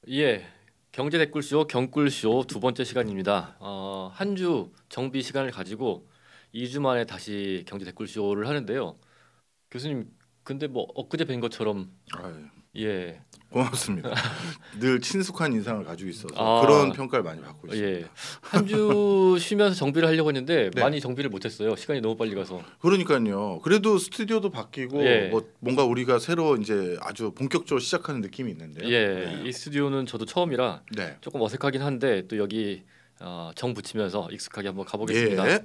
예, 경제 댓글쇼 경꿀쇼 두 번째 시간입니다. 한 주 정비 시간을 가지고 2주 만에 다시 경제 댓글쇼를 하는데요. 교수님, 근데 뭐 엊그제 뵌 것처럼 아유, 예, 고맙습니다. 늘 친숙한 인상을 가지고 있어서 그런 아, 평가를 많이 받고 예, 있습니다. 한 주 쉬면서 정비를 하려고 했는데 네, 많이 정비를 못했어요. 시간이 너무 빨리 가서. 그러니까요. 그래도 스튜디오도 바뀌고 예, 뭐 뭔가 우리가 새로 이제 아주 본격적으로 시작하는 느낌이 있는데요. 예, 네, 이 스튜디오는 저도 처음이라 네, 조금 어색하긴 한데 또 여기 정 붙이면서 익숙하게 한번 가보겠습니다. 예,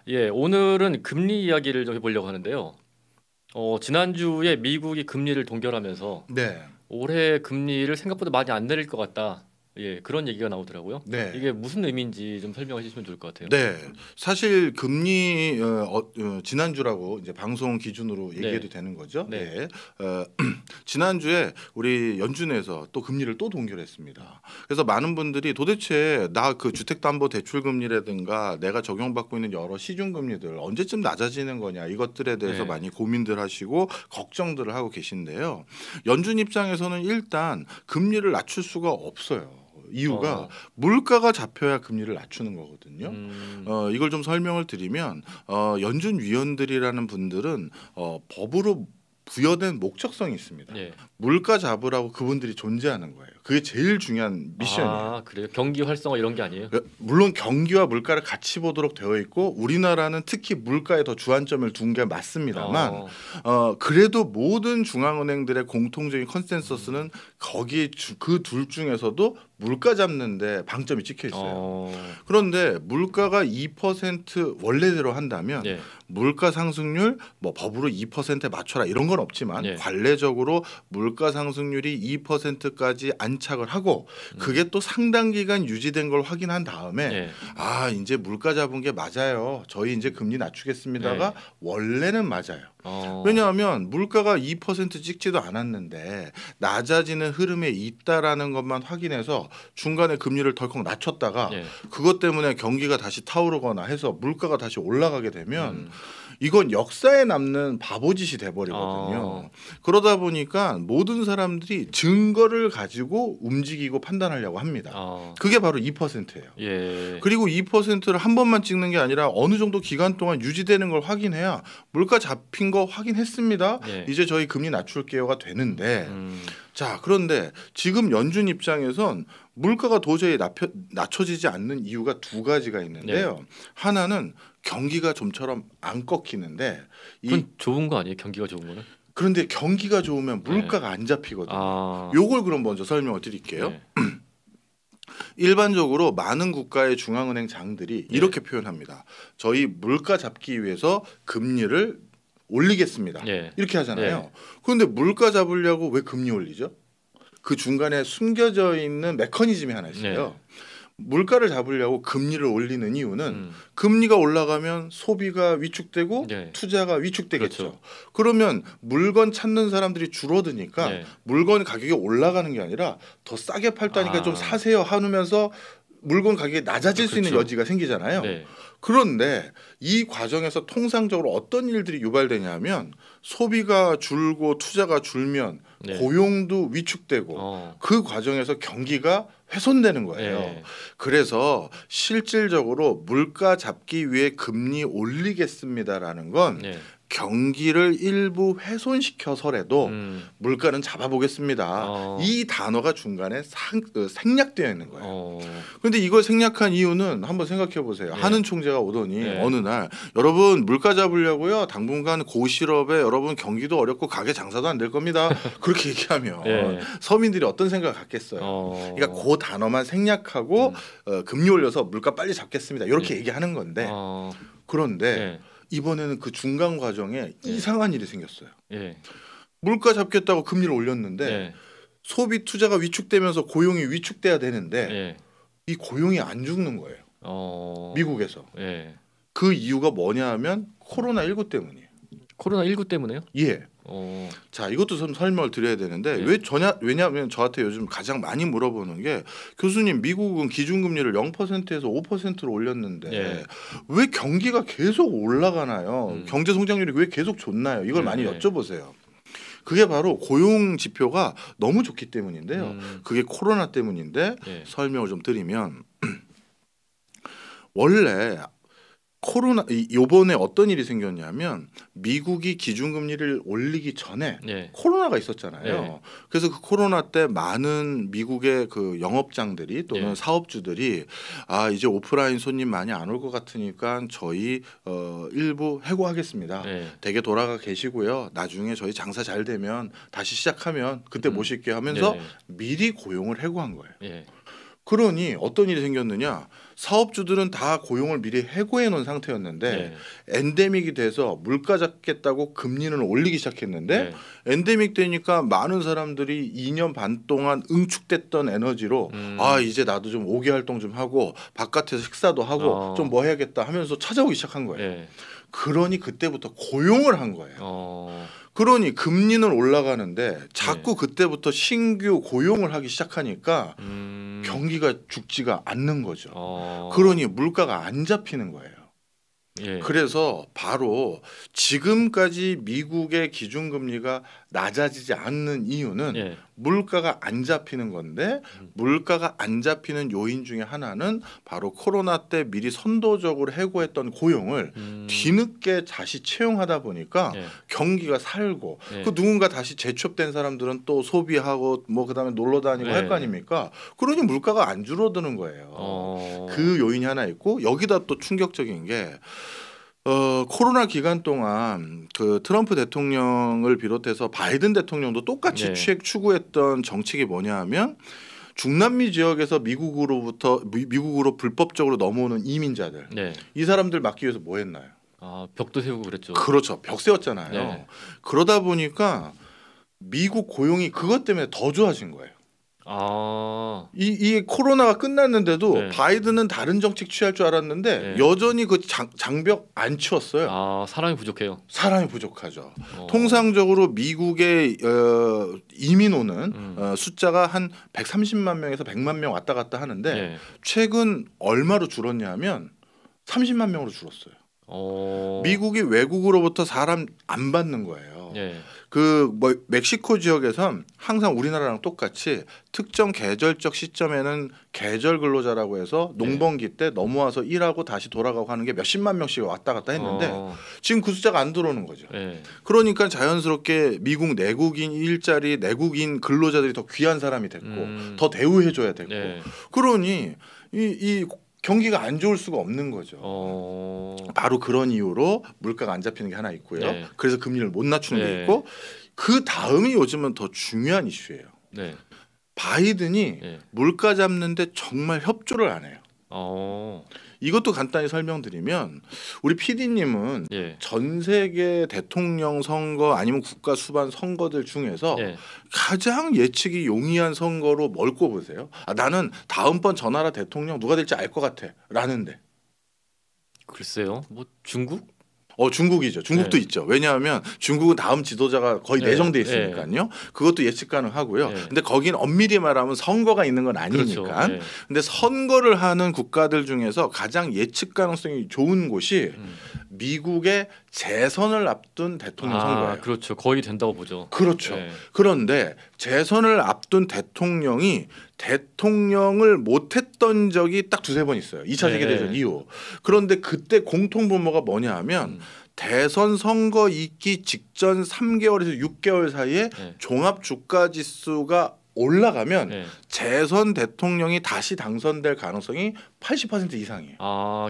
예, 오늘은 금리 이야기를 좀 해보려고 하는데요. 지난주에 미국이 금리를 동결하면서 네, 올해 금리를 생각보다 많이 안 내릴 것 같다. 예, 그런 얘기가 나오더라고요. 네. 이게 무슨 의미인지 좀 설명해 주시면 좋을 것 같아요. 네, 사실 금리 지난주라고 이제 방송 기준으로 얘기해도 네, 되는 거죠. 네, 예, 지난주에 우리 연준에서 또 금리를 또 동결했습니다. 그래서 많은 분들이 도대체 나 그 주택담보대출금리라든가 내가 적용받고 있는 여러 시중금리들 언제쯤 낮아지는 거냐 이것들에 대해서 네, 많이 고민들 하시고 걱정들을 하고 계신데요. 연준 입장에서는 일단 금리를 낮출 수가 없어요. 이유가 어, 물가가 잡혀야 금리를 낮추는 거거든요. 음, 이걸 좀 설명을 드리면 연준 위원들이라는 분들은 법으로 부여된 목적성이 있습니다. 예. 물가 잡으라고 그분들이 존재하는 거예요. 그게 제일 중요한 미션이에요. 아, 그래요? 경기 활성화 이런 게 아니에요? 물론 경기와 물가를 같이 보도록 되어 있고 우리나라는 특히 물가에 더 주안점을 둔 게 맞습니다만 어, 그래도 모든 중앙은행들의 공통적인 컨센서스는 거기 그 둘 중에서도 물가 잡는데 방점이 찍혀 있어요. 어, 그런데 물가가 2% 원래대로 한다면 예, 물가 상승률 뭐 법으로 2%에 맞춰라 이런 건 없지만 예, 관례적으로 물가 상승률이 2%까지 안착을 하고 음, 그게 또 상당 기간 유지된 걸 확인한 다음에 예, 아 이제 물가 잡은 게 맞아요. 저희 이제 금리 낮추겠습니다가 예, 원래는 맞아요. 어, 왜냐하면 물가가 2% 찍지도 않았는데 낮아지는 흐름에 있다라는 것만 확인해서 중간에 금리를 덜컥 낮췄다가 예, 그것 때문에 경기가 다시 타오르거나 해서 물가가 다시 올라가게 되면 음, 이건 역사에 남는 바보짓이 어, 돼버리거든요. 그러다 보니까 모든 사람들이 증거를 가지고 움직이고 판단하려고 합니다. 어, 그게 바로 2%예요. 예, 그리고 2%를 한 번만 찍는 게 아니라 어느 정도 기간 동안 유지되는 걸 확인해야 물가 잡힌 거 확인했습니다. 예, 이제 저희 금리 낮출게요가 되는데 음, 자 그런데 지금 연준 입장에선 물가가 도저히 낮춰지지 않는 이유가 두 가지가 예. 있는데요. 하나는 경기가 좀처럼 안 꺾이는데 이 그건 좋은 거 아니에요? 경기가 좋은 거는? 그런데 경기가 좋으면 예. 물가가 안 잡히거든요. 아, 요걸 그럼 먼저 설명을 드릴게요. 예, 일반적으로 많은 국가의 중앙은행 장들이 예, 이렇게 표현합니다. 저희 물가 잡기 위해서 금리를 올리겠습니다. 예, 이렇게 예, 하잖아요. 그런데 물가 잡으려고 왜 금리 올리죠? 그 중간에 숨겨져 있는 메커니즘이 하나 예, 있어요. 물가를 잡으려고 금리를 올리는 이유는 음, 금리가 올라가면 소비가 위축되고 예, 투자가 위축되겠죠. 그렇죠. 그러면 물건 찾는 사람들이 줄어드니까 예, 물건 가격이 올라가는 게 아니라 더 싸게 팔다니까 좀 아, 사세요 하면서 물건 가격이 낮아질 수 있는 그렇죠. 여지가 생기잖아요. 네, 그런데 이 과정에서 통상적으로 어떤 일들이 유발되냐면 소비가 줄고 투자가 줄면 네, 고용도 위축되고 어, 그 과정에서 경기가 훼손되는 거예요. 예, 그래서 실질적으로 물가 잡기 위해 금리 올리겠습니다라는 건 예, 경기를 일부 훼손시켜서라도 물가는 잡아보겠습니다. 어, 이 단어가 중간에 생략되어 있는 거예요. 어, 그런데 이걸 생략한 이유는 한번 생각해 보세요. 예, 하는 총재가 오더니 예, 어느 날 여러분 물가 잡으려고요. 당분간 고실업에 여러분 경기도 어렵고 가게 장사도 안 될 겁니다. 그렇게 얘기하면 예, 서민들이 어떤 생각을 갖겠어요. 그러니까 그 단어만 생략하고 음, 금리 올려서 물가 빨리 잡겠습니다. 이렇게 예, 얘기하는 건데 어, 그런데 예, 이번에는 그 중간 과정에 예, 이상한 일이 생겼어요. 예, 물가 잡겠다고 금리를 올렸는데 예, 소비 투자가 위축되면서 고용이 위축돼야 되는데 예, 이 고용이 안 죽는 거예요. 어, 미국에서. 예, 그 이유가 뭐냐 하면 코로나19 때문이에요. 코로나19 때문에요? 예. 어, 자, 이것도 좀 설명을 드려야 되는데 예, 왜냐하면 저한테 요즘 가장 많이 물어보는 게 교수님 미국은 기준금리를 0%에서 5%로 올렸는데 예, 왜 경기가 계속 올라가나요? 음, 경제 성장률이 왜 계속 좋나요? 이걸 많이 예, 여쭤보세요. 그게 바로 고용 지표가 너무 좋기 때문인데요. 그게 코로나 때문인데 예. 설명을 좀 드리면 원래 요번에 어떤 일이 생겼냐면 미국이 기준금리를 올리기 전에 예. 코로나가 있었잖아요. 예. 그래서 그 코로나 때 많은 미국의 그 영업장들이 또는 예. 사업주들이 이제 오프라인 손님 많이 안 올 것 같으니까 저희 일부 해고하겠습니다. 예. 댁에 돌아가 계시고요. 나중에 저희 장사 잘 되면 다시 시작하면 그때 모실게 하면서 네. 미리 고용을 해고한 거예요. 예. 그러니 어떤 일이 생겼느냐? 사업주들은 다 고용을 미리 해고해 놓은 상태였는데 엔데믹이 돼서 물가 잡겠다고 금리는 올리기 시작했는데 엔데믹 되니까 많은 사람들이 2년 반 동안 응축됐던 에너지로 이제 나도 좀 5개 활동 좀 하고 바깥에서 식사도 하고 좀 뭐 해야겠다 하면서 찾아오기 시작한 거예요. 그러니 그때부터 고용을 한 거예요. 그러니 금리는 올라가는데 자꾸 그때부터 신규 고용을 하기 시작하니까 경기가 죽지가 않는 거죠. 그러니 물가가 안 잡히는 거예요. 그래서 바로 지금까지 미국의 기준금리가 낮아지지 않는 이유는 물가가 안 잡히는 건데 물가가 안 잡히는 요인 중에 하나는 바로 코로나 때 미리 선도적으로 해고했던 고용을 뒤늦게 다시 채용하다 보니까 경기가 살고 그 누군가 다시 재취업된 사람들은 또 소비하고 뭐 그다음에 놀러 다니고 할 거 아닙니까? 그러니 물가가 안 줄어드는 거예요. 그 요인이 하나 있고 여기다 또 충격적인 게 코로나 기간 동안 그 트럼프 대통령을 비롯해서 바이든 대통령도 똑같이 추구했던 정책이 뭐냐 하면 중남미 지역에서 미국으로 불법적으로 넘어오는 이민자들 이 사람들 막기 위해서 뭐 했나요? 벽도 세우고 그랬죠. 그렇죠. 벽 세웠잖아요. 그러다 보니까 미국 고용이 그것 때문에 더 좋아진 거예요. 이 코로나가 끝났는데도 바이든은 다른 정책 취할 줄 알았는데 여전히 그 장벽 안 치웠어요. 사람이 부족해요. 사람이 부족하죠. 통상적으로 미국의 이민 오는 숫자가 한 130만 명에서 100만 명 왔다 갔다 하는데 최근 얼마로 줄었냐 하면 30만 명으로 줄었어요. 미국이 외국으로부터 사람 안 받는 거예요. 그 멕시코 지역에선 항상 우리나라랑 똑같이 특정 계절적 시점에는 계절 근로자라고 해서 농번기 때 넘어와서 일하고 다시 돌아가고 하는 게 몇십만 명씩 왔다 갔다 했는데 지금 그 숫자가 안 들어오는 거죠. 그러니까 자연스럽게 미국 내국인 일자리 내국인 근로자들이 더 귀한 사람이 됐고 더 대우해줘야 됐고 그러니 이 경기가 안 좋을 수가 없는 거죠. 바로 그런 이유로 물가가 안 잡히는 게 하나 있고요. 그래서 금리를 못 낮추는 게 있고 그 다음이 요즘은 더 중요한 이슈예요. 바이든이 물가 잡는데 정말 협조를 안 해요. 이것도 간단히 설명드리면 우리 PD님은 전 세계 대통령 선거 아니면 국가 수반 선거들 중에서 가장 예측이 용이한 선거로 뭘 꼽으세요? 나는 다음번 저 나라 대통령 누가 될지 알 것 같아 라는데. 글쎄요. 뭐 중국? 중국이죠. 중국도 있죠. 왜냐하면 중국은 다음 지도자가 거의 내정돼 있으니까요. 그것도 예측 가능하고요. 근데 거긴 엄밀히 말하면 선거가 있는 건 아니니까. 근데 선거를 하는 국가들 중에서 가장 예측 가능성이 좋은 곳이 미국의 재선을 앞둔 대통령 선거예요. 그렇죠. 거의 된다고 보죠. 그렇죠. 그런데 재선을 앞둔 대통령이 대통령을 못했던 적이 딱 두세 번 있어요. 2차 세계대전 이후. 그런데 그때 공통분모가 뭐냐 하면 대선 선거 있기 직전 3개월에서 6개월 사이에 종합 주가 지수가 올라가면 재선 대통령이 다시 당선될 가능성이 80% 이상이에요.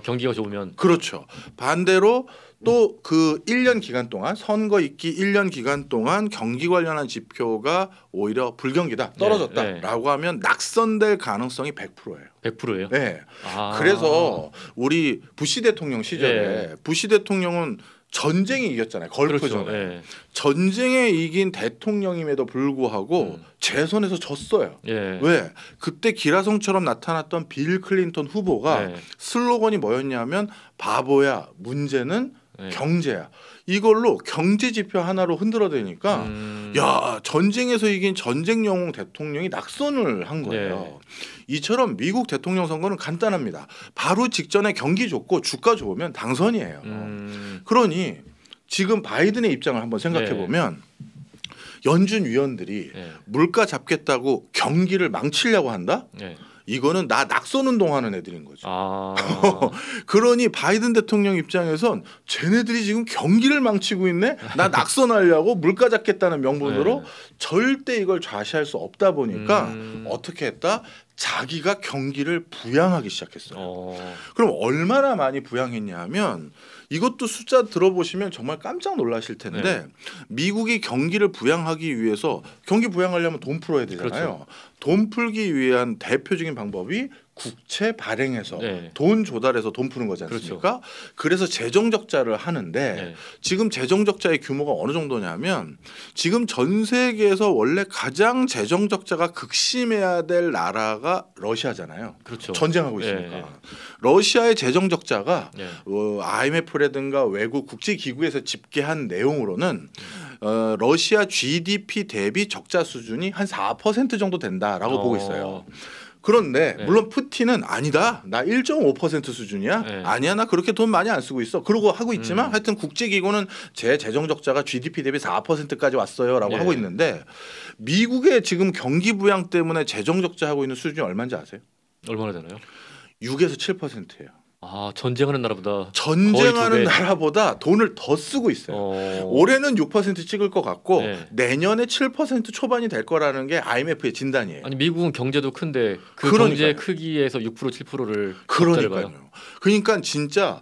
경기가 좋으면. 그렇죠. 반대로 또 그 1년 기간 동안 선거 있기 1년 기간 동안 경기 관련한 지표가 오히려 불경기다 떨어졌다라고 하면 낙선될 가능성이 100%예요. 100%예요? 네. 그래서 우리 부시 대통령 시절에 부시 대통령은 전쟁에 이겼잖아요. 걸프전에. 그렇죠. 전쟁에 이긴 대통령임에도 불구하고 재선에서 졌어요. 왜? 그때 기라성처럼 나타났던 빌 클린턴 후보가 슬로건이 뭐였냐면 바보야 문제는 경제야. 이걸로 경제 지표 하나로 흔들어대니까 야 전쟁에서 이긴 전쟁 영웅 대통령이 낙선을 한 거예요. 이처럼 미국 대통령 선거는 간단합니다. 바로 직전에 경기 좋고 주가 좋으면 당선이에요. 그러니 지금 바이든의 입장을 한번 생각해 보면 연준 위원들이 예. 물가 잡겠다고 경기를 망치려고 한다? 예. 이거는 나 낙선 운동하는 애들인 거죠. 아. 그러니 바이든 대통령 입장에선 쟤네들이 지금 경기를 망치고 있네. 나 낙선하려고 물가 잡겠다는 명분으로 절대 이걸 좌시할 수 없다 보니까 어떻게 했다? 자기가 경기를 부양하기 시작했어요. 그럼 얼마나 많이 부양했냐 하면 이것도 숫자 들어보시면 정말 깜짝 놀라실 텐데 미국이 경기를 부양하기 위해서 경기 부양하려면 돈 풀어야 되잖아요. 그렇죠. 돈 풀기 위한 대표적인 방법이 국채 발행해서 돈 조달해서 돈 푸는 거지 않습니까? 그렇죠. 그래서 재정 적자를 하는데 지금 재정 적자의 규모가 어느 정도냐면 지금 전 세계에서 원래 가장 재정 적자가 극심해야 될 나라가 러시아잖아요. 그렇죠. 전쟁하고 있으니까. 러시아의 재정 적자가 IMF라든가 외국 국제 기구에서 집계한 내용으로는 러시아 GDP 대비 적자 수준이 한 4% 정도 된다라고 보고 있어요. 그런데 물론 푸틴은 아니다. 나 1.5% 수준이야. 아니야. 나 그렇게 돈 많이 안 쓰고 있어. 그러고 하고 있지만 하여튼 국제기구는 제 재정 적자가 GDP 대비 4%까지 왔어요라고 하고 있는데 미국의 지금 경기 부양 때문에 재정 적자하고 있는 수준이 얼마인지 아세요? 얼마나 되나요? 6에서 7%예요. 아, 전쟁하는 나라보다 전쟁하는 나라보다 돈을 더 쓰고 있어요. 올해는 6% 찍을 것 같고 내년에 7% 초반이 될 거라는 게 IMF의 진단이에요. 아니 미국은 경제도 큰데 그 그러니까요. 경제 크기에서 6% 7%를 그러니까요. 그러니까 진짜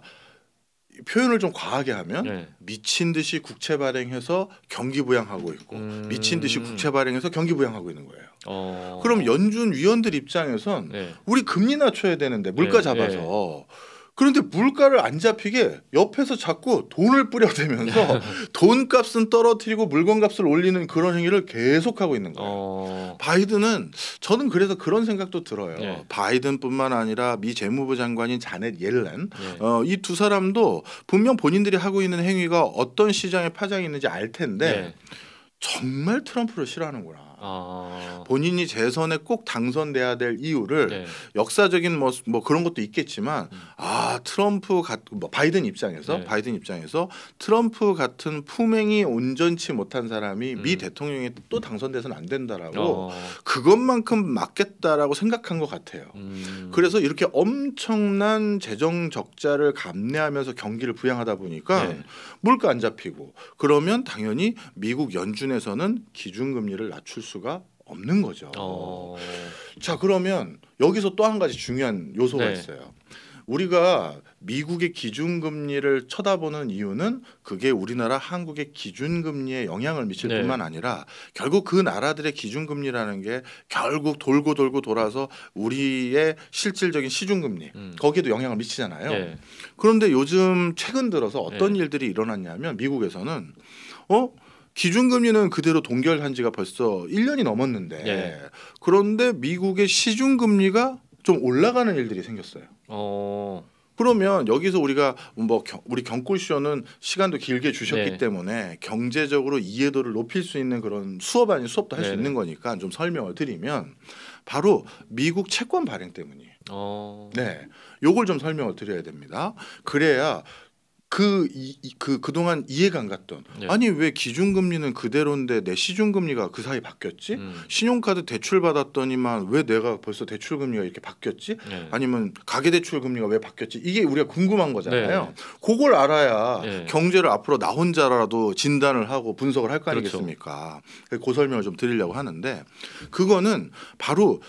표현을 좀 과하게 하면 미친 듯이 국채 발행해서 경기 부양하고 있고 미친 듯이 국채 발행해서 경기 부양하고 있는 거예요. 그럼 연준 위원들 입장에선 우리 금리 낮춰야 되는데 물가 잡아서 그런데 물가를 안 잡히게 옆에서 자꾸 돈을 뿌려대면서 돈값은 떨어뜨리고 물건값을 올리는 그런 행위를 계속하고 있는 거예요. 바이든은 저는 그래서 그런 생각도 들어요. 바이든뿐만 아니라 미 재무부 장관인 자넷 옐런 이 두 사람도 분명 본인들이 하고 있는 행위가 어떤 시장에 파장이 있는지 알 텐데 정말 트럼프를 싫어하는구나. 본인이 재선에 꼭 당선돼야 될 이유를 역사적인 뭐 그런 것도 있겠지만 트럼프 바이든 입장에서 트럼프 같은 품행이 온전치 못한 사람이 미 대통령이 또 당선돼서는 안 된다라고 그것만큼 맞겠다라고 생각한 것 같아요. 그래서 이렇게 엄청난 재정 적자를 감내하면서 경기를 부양하다 보니까 물가 안 잡히고 그러면 당연히 미국 연준에서는 기준금리를 낮출 수가 없는 거죠. 자, 그러면 여기서 또 한 가지 중요한 요소가 있어요. 우리가 미국의 기준금리를 쳐다보는 이유는 그게 우리나라 한국의 기준금리에 영향을 미칠 뿐만 아니라 결국 그 나라들의 기준금리라는 게 결국 돌고 돌고 돌아서 우리의 실질적인 시중금리 거기에도 영향을 미치잖아요. 그런데 요즘 최근 들어서 어떤 일들이 일어났냐면 미국에서는 기준금리는 그대로 동결한 지가 벌써 1년이 넘었는데 그런데 미국의 시중금리가 좀 올라가는 일들이 생겼어요. 그러면 여기서 우리가 우리 경꿀쇼는 시간도 길게 주셨기 때문에 경제적으로 이해도를 높일 수 있는 그런 수업 아닌 수업도 할 수 있는 거니까 좀 설명을 드리면 바로 미국 채권 발행 때문이에요. 요걸 좀 설명을 드려야 됩니다. 그래야 그동안 이해가 안 갔던 아니 왜 기준금리는 그대로인데 내 시중금리가 그 사이 바뀌었지? 신용카드 대출 받았더니만 왜 내가 벌써 대출금리가 이렇게 바뀌었지? 아니면 가계대출금리가 왜 바뀌었지? 이게 우리가 궁금한 거잖아요. 그걸 알아야 경제를 앞으로 나 혼자라도 진단을 하고 분석을 할 거 아니겠습니까? 그 설명을 좀 드리려고 하는데 그거는 바로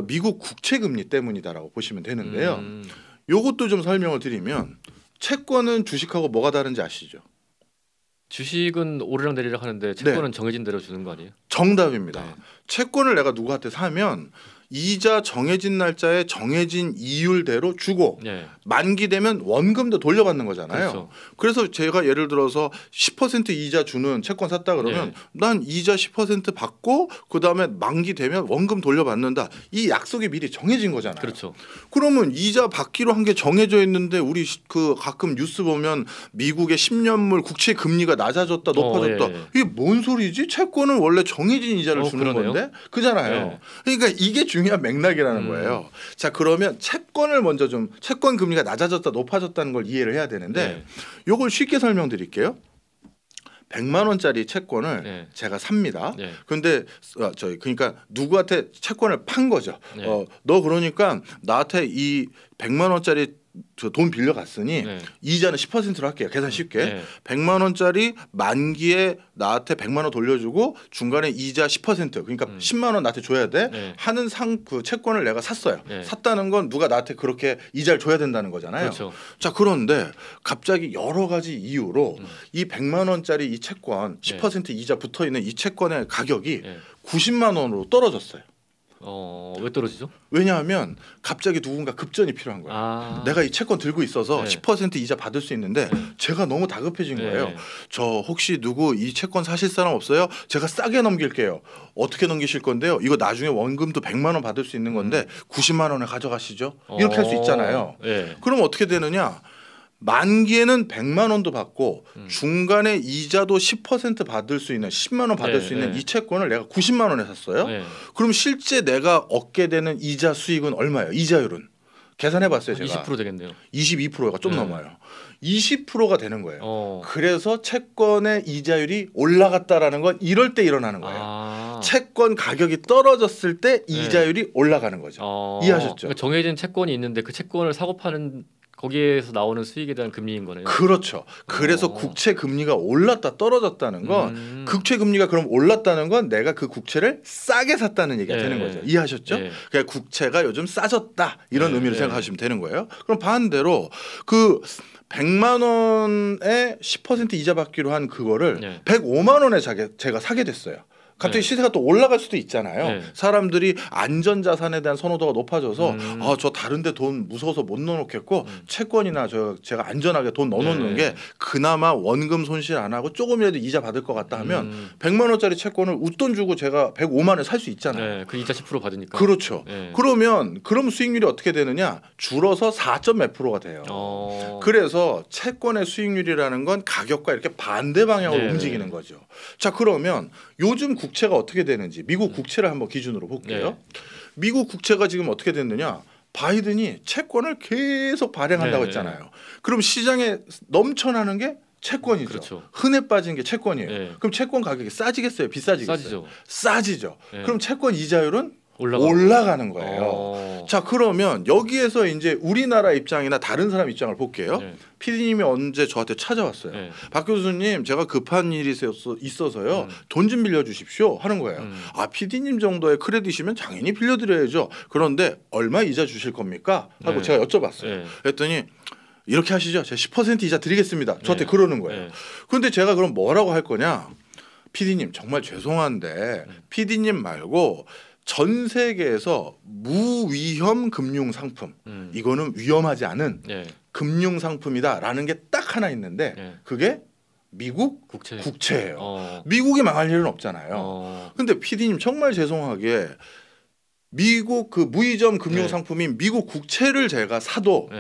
미국 국채금리 때문이다라고 보시면 되는데요. 요것도 좀 설명을 드리면 채권은 주식하고 뭐가 다른지 아시죠? 주식은 오르락 내리락 하는데 채권은 정해진 대로 주는 거 아니에요? 정답입니다. 채권을 내가 누구한테 사면 이자 정해진 날짜에 정해진 이율대로 주고 만기되면 원금도 돌려받는 거잖아요. 그래서 제가 예를 들어서 10% 이자 주는 채권 샀다 그러면 난 이자 10% 받고 그다음에 만기되면 원금 돌려받는다. 이 약속이 미리 정해진 거잖아요. 그러면 이자 받기로 한 게 정해져 있는데 우리 가끔 뉴스 보면 미국의 10년물 국채 금리가 낮아졌다 높아졌다. 이게 뭔 소리지? 채권은 원래 정해진 이자를 주는 건데 그잖아요. 그러니까 이게 중요한 맥락이라는 거예요. 자, 그러면 채권을 먼저 좀 채권 금리가 낮아졌다 높아졌다는 걸 이해를 해야 되는데 요걸 쉽게 설명드릴게요. 100만 원짜리 채권을 네. 제가 삽니다. 네. 근데 그러니까 누구한테 채권을 판 거죠. 네. 너 그러니까 나한테 이 100만 원짜리 돈 빌려갔으니 네. 이자는 10%로 할게요. 계산 쉽게. 네. 100만 원짜리 만기에 나한테 100만 원 돌려주고 중간에 이자 10% 그러니까 10만 원 나한테 줘야 돼. 네. 하는 그 채권을 내가 샀어요. 네. 샀다는 건 누가 나한테 그렇게 이자를 줘야 된다는 거잖아요. 그렇죠. 자, 그런데 갑자기 여러 가지 이유로 이 100만 원짜리 이 채권 10% 이자 붙어 있는 이 채권의 가격이 90만 원으로 떨어졌어요. 왜 떨어지죠? 왜냐하면 갑자기 누군가 급전이 필요한 거예요. 내가 이 채권 들고 있어서 10% 이자 받을 수 있는데 제가 너무 다급해진 거예요. 저 혹시 누구 이 채권 사실 사람 없어요? 제가 싸게 넘길게요. 어떻게 넘기실 건데요? 이거 나중에 원금도 100만 원 받을 수 있는 건데 90만 원에 가져가시죠. 이렇게 할 수 있잖아요. 그럼 어떻게 되느냐? 만기에는 100만 원도 받고 중간에 이자도 10% 받을 수 있는 10만 원 받을 수 있는 이 채권을 내가 90만 원에 샀어요. 그럼 실제 내가 얻게 되는 이자 수익은 얼마예요? 이자율은 계산해 봤어요. 제가 20% 되겠네요. 22%가 좀 넘어요. 20%가 되는 거예요. 그래서 채권의 이자율이 올라갔다라는 건 이럴 때 일어나는 거예요. 채권 가격이 떨어졌을 때 이자율이 올라가는 거죠. 이해하셨죠? 그러니까 정해진 채권이 있는데 그 채권을 사고 파는 거기에서 나오는 수익에 대한 금리인 거네요. 그렇죠. 그래서 국채 금리가 올랐다 떨어졌다는 건 국채 금리가 그럼 올랐다는 건 내가 그 국채를 싸게 샀다는 얘기가 되는 거죠. 이해하셨죠? 그러니까 국채가 요즘 싸졌다 이런 의미로 생각하시면 되는 거예요. 그럼 반대로 그 100만 원에 10% 이자 받기로 한 그거를 105만 원에 제가 사게 됐어요. 갑자기 시세가 또 올라갈 수도 있잖아요. 사람들이 안전자산에 대한 선호도가 높아져서 저 다른데 돈 무서워서 못 넣어놓겠고 채권이나 제가 안전하게 돈 넣어놓는 게 그나마 원금 손실 안 하고 조금이라도 이자 받을 것 같다 하면 100만 원짜리 채권을 웃돈 주고 제가 105만 원에 살 수 있잖아요. 그 이자 10% 받으니까. 그렇죠. 그럼 수익률이 어떻게 되느냐? 줄어서 4점 몇 프로가 돼요. 그래서 채권의 수익률이라는 건 가격과 이렇게 반대 방향으로 움직이는 거죠. 자, 그러면 요즘 국채가 어떻게 되는지 미국 국채를 한번 기준으로 볼게요. 미국 국채가 지금 어떻게 됐느냐? 바이든이 채권을 계속 발행한다고 했잖아요. 그럼 시장에 넘쳐나는 게 채권이죠. 그렇죠. 흔해 빠진 게 채권이에요. 그럼 채권 가격이 싸지겠어요? 비싸지겠어요? 싸지죠. 그럼 채권 이자율은 올라가는 거예요. 자, 그러면 여기에서 이제 우리나라 입장이나 다른 사람 입장을 볼게요. PD님이 언제 저한테 찾아왔어요. 박 교수님, 제가 급한 일이 있어서요. 돈 좀 빌려주십시오 하는 거예요. PD님 정도의 크레딧이면 당연히 빌려드려야죠. 그런데 얼마 이자 주실 겁니까? 하고 제가 여쭤봤어요. 그랬더니 이렇게 하시죠. 제가 10% 이자 드리겠습니다. 저한테 그러는 거예요. 그런데 제가 그럼 뭐라고 할 거냐? PD님 정말 죄송한데 PD님 말고 전 세계에서 무위험 금융 상품 이거는 위험하지 않은 금융 상품이다라는 게 딱 하나 있는데 그게 미국 국채예요. 미국이 망할 일은 없잖아요. 근데 PD님 정말 죄송하게 미국 그 무위험 금융 상품인 미국 국채를 제가 사도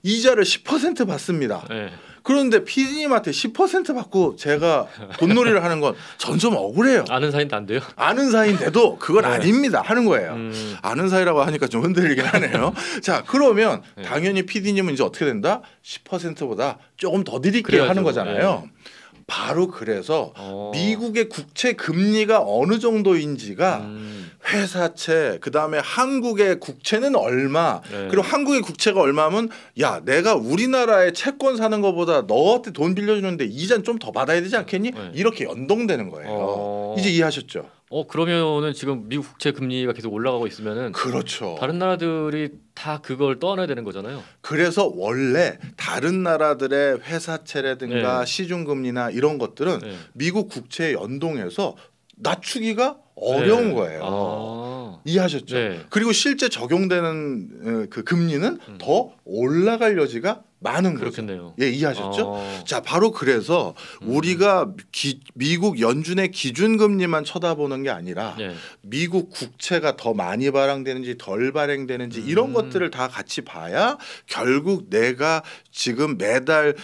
이자를 10% 받습니다. 그런데 PD님한테 10% 받고 제가 돈놀이를 하는 건 전 좀 억울해요. 아는 사이인데 안 돼요? 아는 사이인데도 그건 아닙니다 하는 거예요. 아는 사이라고 하니까 좀 흔들리긴 하네요. 자, 그러면 당연히 PD님은 이제 어떻게 된다? 10%보다 조금 더 드릴게요 하는 거잖아요. 바로 그래서 미국의 국채 금리가 어느 정도인지가 회사채, 그다음에 한국의 국채는 얼마, 그리고 한국의 국채가 얼마면 야, 내가 우리나라에 채권 사는 것보다 너한테 돈 빌려주는데 이자는 좀 더 받아야 되지 않겠니? 이렇게 연동되는 거예요. 이제 이해하셨죠? 그러면은 지금 미국 국채 금리가 계속 올라가고 있으면은 그렇죠. 다른 나라들이 다 그걸 떠안아야 되는 거잖아요. 그래서 원래 다른 나라들의 회사채라든가 시중금리나 이런 것들은 미국 국채에 연동해서 낮추기가 어려운 거예요. 이해하셨죠? 그리고 실제 적용되는 그 금리는 더 올라갈 여지가 많은 그렇겠네요. 거죠. 이해하셨죠? 자, 바로 그래서 우리가 미국 연준의 기준금리만 쳐다보는 게 아니라 미국 국채가 더 많이 발행되는지 덜 발행되는지 이런 것들을 다 같이 봐야 결국 내가 지금 매달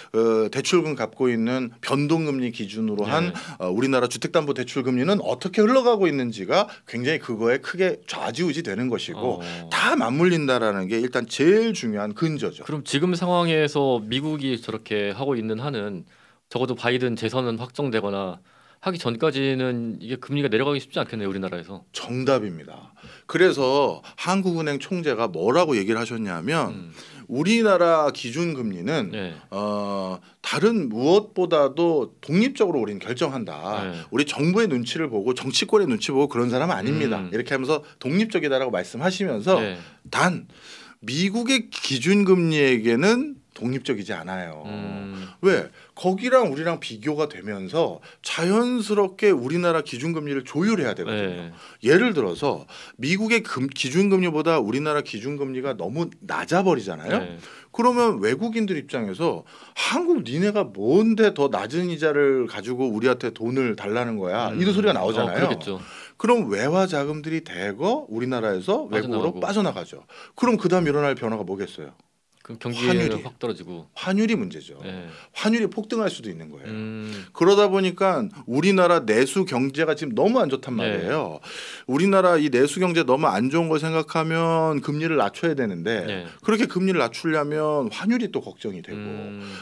대출금 갚고 있는 변동금리 기준으로 한 우리나라 주택담보대출금리는 어떻게 흘러가고 있는지가 굉장히 그거에 크게 좌지우지 되는 것이고 다 맞물린다라는 게 일단 제일 중요한 근저죠. 그럼 지금 상황에서 미국이 저렇게 하고 있는 한은 적어도 바이든 재선은 확정되거나 하기 전까지는 이게 금리가 내려가기 쉽지 않겠네요, 우리나라에서. 정답입니다. 그래서 한국은행 총재가 뭐라고 얘기를 하셨냐면 음. 우리나라 기준금리는 네. 다른 무엇보다도 독립적으로 우리는 결정한다. 네. 우리 정부의 눈치를 보고 정치권의 눈치 보고 그런 사람은 아닙니다. 이렇게 하면서 독립적이다라고 말씀하시면서 네. 단 미국의 기준금리에게는 독립적이지 않아요. 왜? 거기랑 우리랑 비교가 되면서 자연스럽게 우리나라 기준금리를 조율해야 되거든요. 네. 예를 들어서 미국의 기준금리보다 우리나라 기준금리가 너무 낮아 버리잖아요. 네. 그러면 외국인들 입장에서 한국 니네가 뭔데 더 낮은 이자를 가지고 우리한테 돈을 달라는 거야. 이런 소리가 나오잖아요. 그렇겠죠. 그럼 외화 자금들이 대거 우리나라에서 외국으로 빠져나가고. 빠져나가죠. 그럼 그다음 일어날 변화가 뭐겠어요? 그럼 환율이. 경기는 확 떨어지고. 환율이 문제죠. 네. 환율이 폭등할 수도 있는 거예요. 음. 그러다 보니까 우리나라 내수 경제가 지금 너무 안 좋단 말이에요. 우리나라 이 내수 경제 너무 안 좋은 걸 생각하면 금리를 낮춰야 되는데 네. 그렇게 금리를 낮추려면 환율이 또 걱정이 되고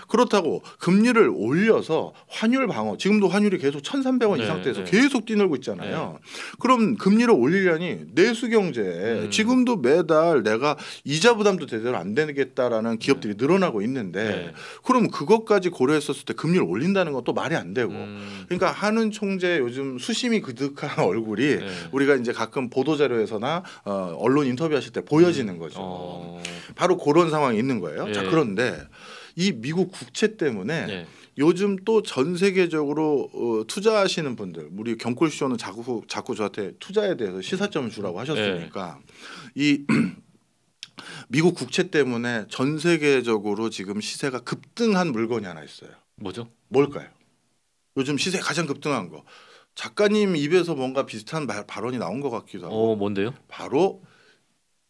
그렇다고 금리를 올려서 환율 방어 지금도 환율이 계속 1,300원 이 네, 상태에서 네. 계속 뛰놀고 있잖아요. 그럼 금리를 올리려니 내수 경제 지금도 매달 내가 이자 부담도 제대로 안 되겠다라는 기업들이 늘어나고 있는데 네. 그럼 그것까지 고려했었을 때 금리를 올린다는 건 또 말이 안 되고 그러니까 한은 총재 요즘 수심이 그득한 얼굴이 네. 우리가 이제 가끔 보도 자료에서나 언론 인터뷰하실 때 보여지는 거죠. 바로 그런 상황이 있는 거예요. 자, 네. 그런데 이 미국 국채 때문에 네. 요즘 또 전 세계적으로 투자하시는 분들 우리 경콜쇼는 자꾸 저한테 투자에 대해서 시사점을 주라고 하셨으니까 이 미국 국채 때문에 전 세계적으로 지금 시세가 급등한 물건이 하나 있어요. 뭐죠? 뭘까요? 요즘 시세 가장 급등한 거. 작가님 입에서 뭔가 비슷한 발언이 나온 것 같기도 하고. 뭔데요? 바로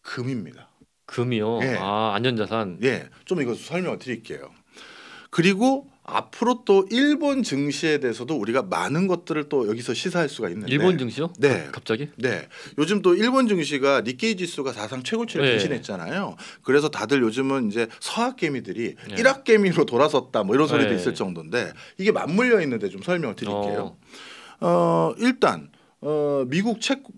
금입니다. 금이요. 예. 안전자산. 예, 좀 이거 설명을 드릴게요. 그리고 앞으로 또 일본 증시에 대해서도 우리가 많은 것들을 또 여기서 시사할 수가 있는데. 일본 증시요? 네. 갑자기? 네. 요즘 또 일본 증시가 니케이 지수가 사상 최고치를 네.更신했잖아요. 그래서 다들 요즘은 이제 서학 개미들이 네. 일학 개미로 돌아섰다 뭐 이런 소리도 네. 있을 정도인데 이게 맞물려 있는데 좀 설명을 드릴게요. 일단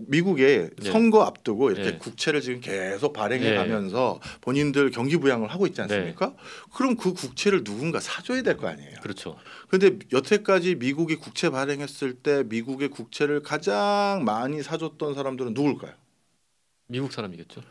미국의 네. 선거 앞두고 이렇게 네. 국채를 지금 계속 발행해 네. 가면서 본인들 경기 부양을 하고 있지 않습니까? 그럼 그 국채를 누군가 사줘야 될 거 아니에요. 그렇죠. 근데 여태까지 미국이 국채 발행했을 때 미국의 국채를 가장 많이 사줬던 사람들은 누굴까요? 미국 사람이겠죠.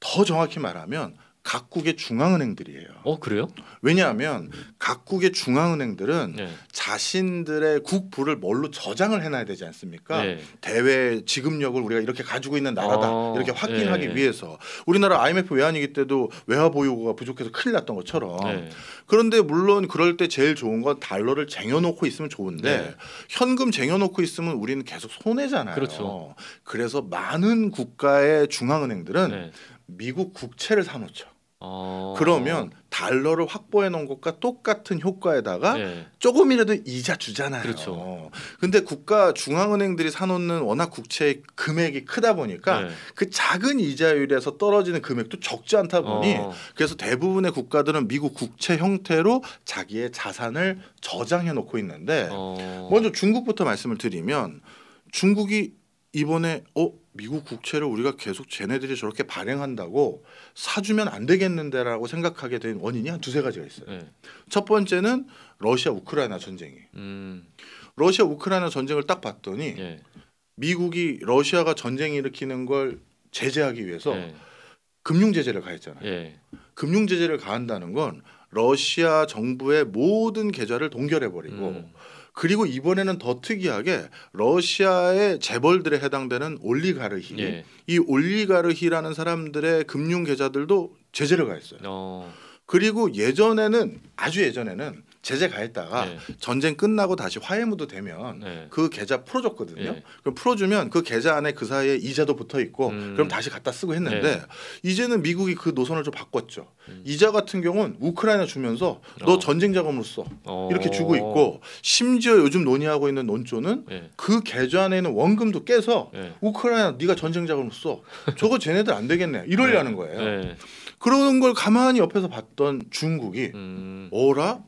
더 정확히 말하면 각국의 중앙은행들이에요. 그래요? 왜냐하면 각국의 중앙은행들은 네. 자신들의 국부를 뭘로 저장을 해놔야 되지 않습니까? 네. 대외 지급력을 우리가 이렇게 가지고 있는 나라다 이렇게 확인하기 네. 위해서 우리나라 IMF 외환위기 때도 외화 보유고가 부족해서 큰일 났던 것처럼 네. 그런데 물론 그럴 때 제일 좋은 건 달러를 쟁여놓고 있으면 좋은데 네. 현금 쟁여놓고 있으면 우리는 계속 손해잖아요. 그렇죠. 그래서 많은 국가의 중앙은행들은 네. 미국 국채를 사놓죠. 어. 그러면 달러를 확보해 놓은 것과 똑같은 효과에다가 네. 조금이라도 이자 주잖아요. 그렇죠. 근데 국가 중앙은행들이 사놓는 워낙 국채의 금액이 크다 보니까 네. 그 작은 이자율에서 떨어지는 금액도 적지 않다 보니 그래서 대부분의 국가들은 미국 국채 형태로 자기의 자산을 저장해 놓고 있는데 먼저 중국부터 말씀을 드리면 중국이 이번에 미국 국채를 우리가 계속 쟤네들이 저렇게 발행한다고 사주면 안 되겠는데라고 생각하게 된 원인이 한 두세 가지가 있어요. 네. 첫 번째는 러시아 우크라이나 전쟁이. 러시아 우크라이나 전쟁을 딱 봤더니 네. 미국이 러시아가 전쟁 일으키는 걸 제재하기 위해서 네. 금융 제재를 가했잖아요. 네. 금융 제재를 가한다는 건 러시아 정부의 모든 계좌를 동결해 버리고 그리고 이번에는 더 특이하게 러시아의 재벌들에 해당되는 올리가르히 예. 이 올리가르히라는 사람들의 금융 계좌들도 제재를 가했어요. 그리고 예전에는 아주 예전에는 제재 가했다가 네. 전쟁 끝나고 다시 화해무드 되면 네. 그 계좌 풀어줬거든요. 네. 그럼 풀어주면 그 계좌 안에 그 사이에 이자도 붙어 있고 그럼 다시 갖다 쓰고 했는데 네. 이제는 미국이 그 노선을 좀 바꿨죠. 이자 같은 경우는 우크라이나 주면서 너 전쟁 자금으로 써 이렇게 주고 있고 심지어 요즘 논의하고 있는 논조는 네. 그 계좌 안에 있는 원금도 깨서 네. 우크라이나 네가 전쟁 자금으로 써 저거 쟤네들 안 되겠네 이러려는 거예요. 네. 그런 걸 가만히 옆에서 봤던 중국이 뭐라?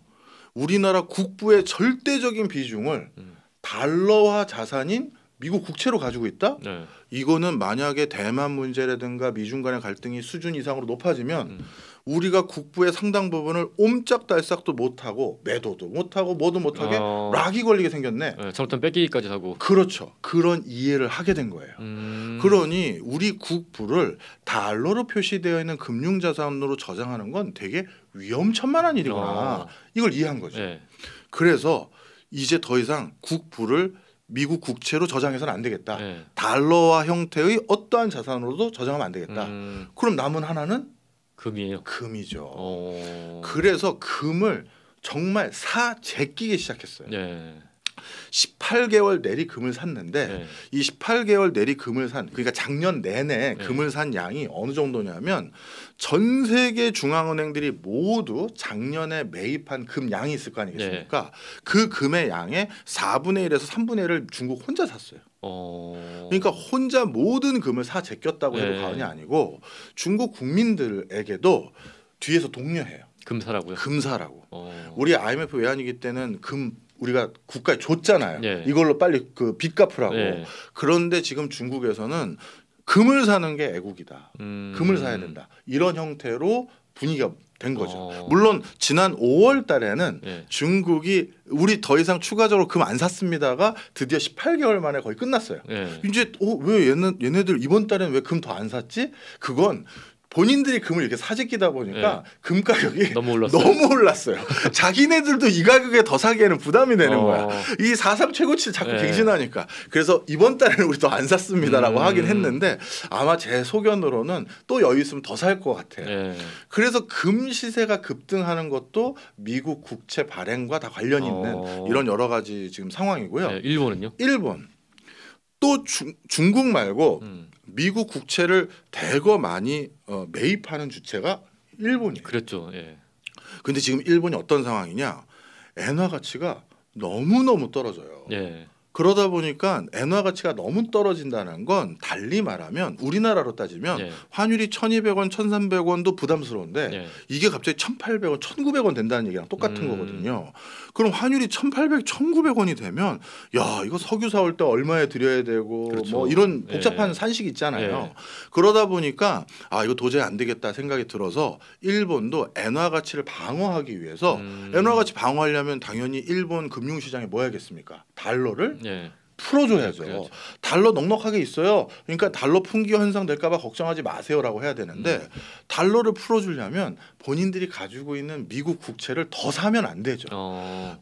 우리나라 국부의 절대적인 비중을 달러화 자산인 미국 국채로 가지고 있다? 네. 이거는 만약에 대만 문제라든가 미중 간의 갈등이 수준 이상으로 높아지면 우리가 국부의 상당 부분을 옴짝달싹도 못하고 매도도 못하고 뭐도 못하게 락이 걸리게 생겼네. 네, 잘못하면 뺏기기까지 하고. 그렇죠. 그런 이해를 하게 된 거예요. 그러니 우리 국부를 달러로 표시되어 있는 금융자산으로 저장하는 건 되게 위험천만한 일이구나. 이걸 이해한 거죠. 네. 그래서 이제 더 이상 국부를 미국 국채로 저장해서는 안 되겠다. 네. 달러화 형태의 어떠한 자산으로도 저장하면 안 되겠다. 그럼 남은 하나는 금이에요. 금이죠. 그래서 금을 정말 제끼기 시작했어요. 네. 18개월 내리 금을 샀는데 네. 이 18개월 내리 금을 그러니까 작년 내내 네. 금을 산 양이 어느 정도냐면 전 세계 중앙은행들이 모두 작년에 매입한 금 양이 있을 거 아니겠습니까? 네. 그 금의 양의 4분의 1에서 3분의 1을 중국 혼자 샀어요. 그러니까 혼자 모든 금을 제꼈다고 해도 네. 과언이 아니고 중국 국민들에게도 뒤에서 독려해요. 금 사라고요? 금 사라고. 우리 IMF 외환위기 때는 금 우리가 국가에 줬잖아요. 네. 이걸로 빨리 그 빚 갚으라고. 네. 그런데 지금 중국에서는 금을 사는 게 애국이다. 금을 사야 된다. 이런 형태로 분위기가 된 거죠. 물론 지난 5월 달에는 네. 중국이 우리 더 이상 추가적으로 금 안 샀습니다가 드디어 18개월 만에 거의 끝났어요. 네. 이제 왜 얘네들 이번 달에는 왜 금 더 안 샀지? 그건 본인들이 금을 이렇게 사재끼다 보니까 금 가격이 너무 올랐어요. 너무 올랐어요. 자기네들도 이 가격에 더 사기에는 부담이 되는 거야. 이 4.3 최고치를 자꾸 네. 갱신하니까. 그래서 이번 달에는 우리 더 안 샀습니다라고 하긴 했는데 아마 제 소견으로는 또 여유 있으면 더 살 것 같아요. 네. 그래서 금 시세가 급등하는 것도 미국 국채 발행과 다 관련이 있는 이런 여러 가지 지금 상황이고요. 네. 일본은요? 일본 또 중국 말고 미국 국채를 대거 많이 매입하는 주체가 일본이에요. 그랬죠. 예. 근데 지금 일본이 어떤 상황이냐? 엔화 가치가 너무너무 떨어져요. 예. 그러다 보니까 엔화 가치가 너무 떨어진다는 건 달리 말하면 우리나라로 따지면 예. 환율이 1,200원, 1,300원도 부담스러운데 예. 이게 갑자기 1,800원, 1,900원 된다는 얘기랑 똑같은 거거든요. 그럼 환율이 1,800, 1,900원이 되면 야 이거 석유 사올 때 얼마에 들여야 되고 그렇죠. 뭐 이런 복잡한 예. 산식이 있잖아요. 예. 그러다 보니까 이거 도저히 안 되겠다 생각이 들어서 일본도 엔화 가치를 방어하기 위해서 엔화 가치 방어하려면 당연히 일본 금융시장에 뭐 해야겠습니까? 달러를 예. 풀어줘야죠. 그래야죠. 달러 넉넉하게 있어요. 그러니까 달러 풍기 현상 될까봐 걱정하지 마세요라고 해야 되는데 달러를 풀어주려면 본인들이 가지고 있는 미국 국채를 더 사면 안 되죠.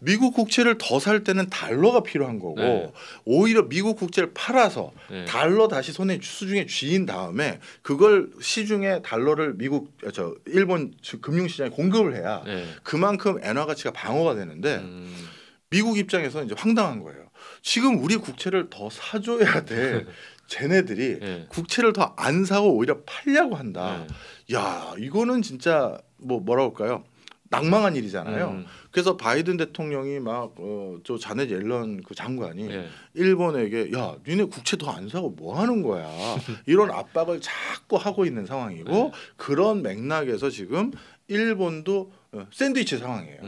미국 국채를 더 살 때는 달러가 필요한 거고 네. 오히려 미국 국채를 팔아서 네. 달러 다시 수중에 쥐인 다음에 그걸 시중에 달러를 일본 금융시장에 공급을 해야 네. 그만큼 엔화 가치가 방어가 되는데 미국 입장에서는 이제 황당한 거예요. 지금 우리 국채를 더 사줘야 돼. 쟤네들이 네. 국채를 더 안 사고 오히려 팔려고 한다. 네. 야 이거는 진짜 뭐라 할까요? 낭망한 일이잖아요. 그래서 바이든 대통령이 저 자넷 옐런 그 장관이 네. 일본에게 야 니네 국채 더 안 사고 뭐 하는 거야. 이런 압박을 자꾸 하고 있는 상황이고 네. 그런 맥락에서 지금 일본도 샌드위치 상황이에요.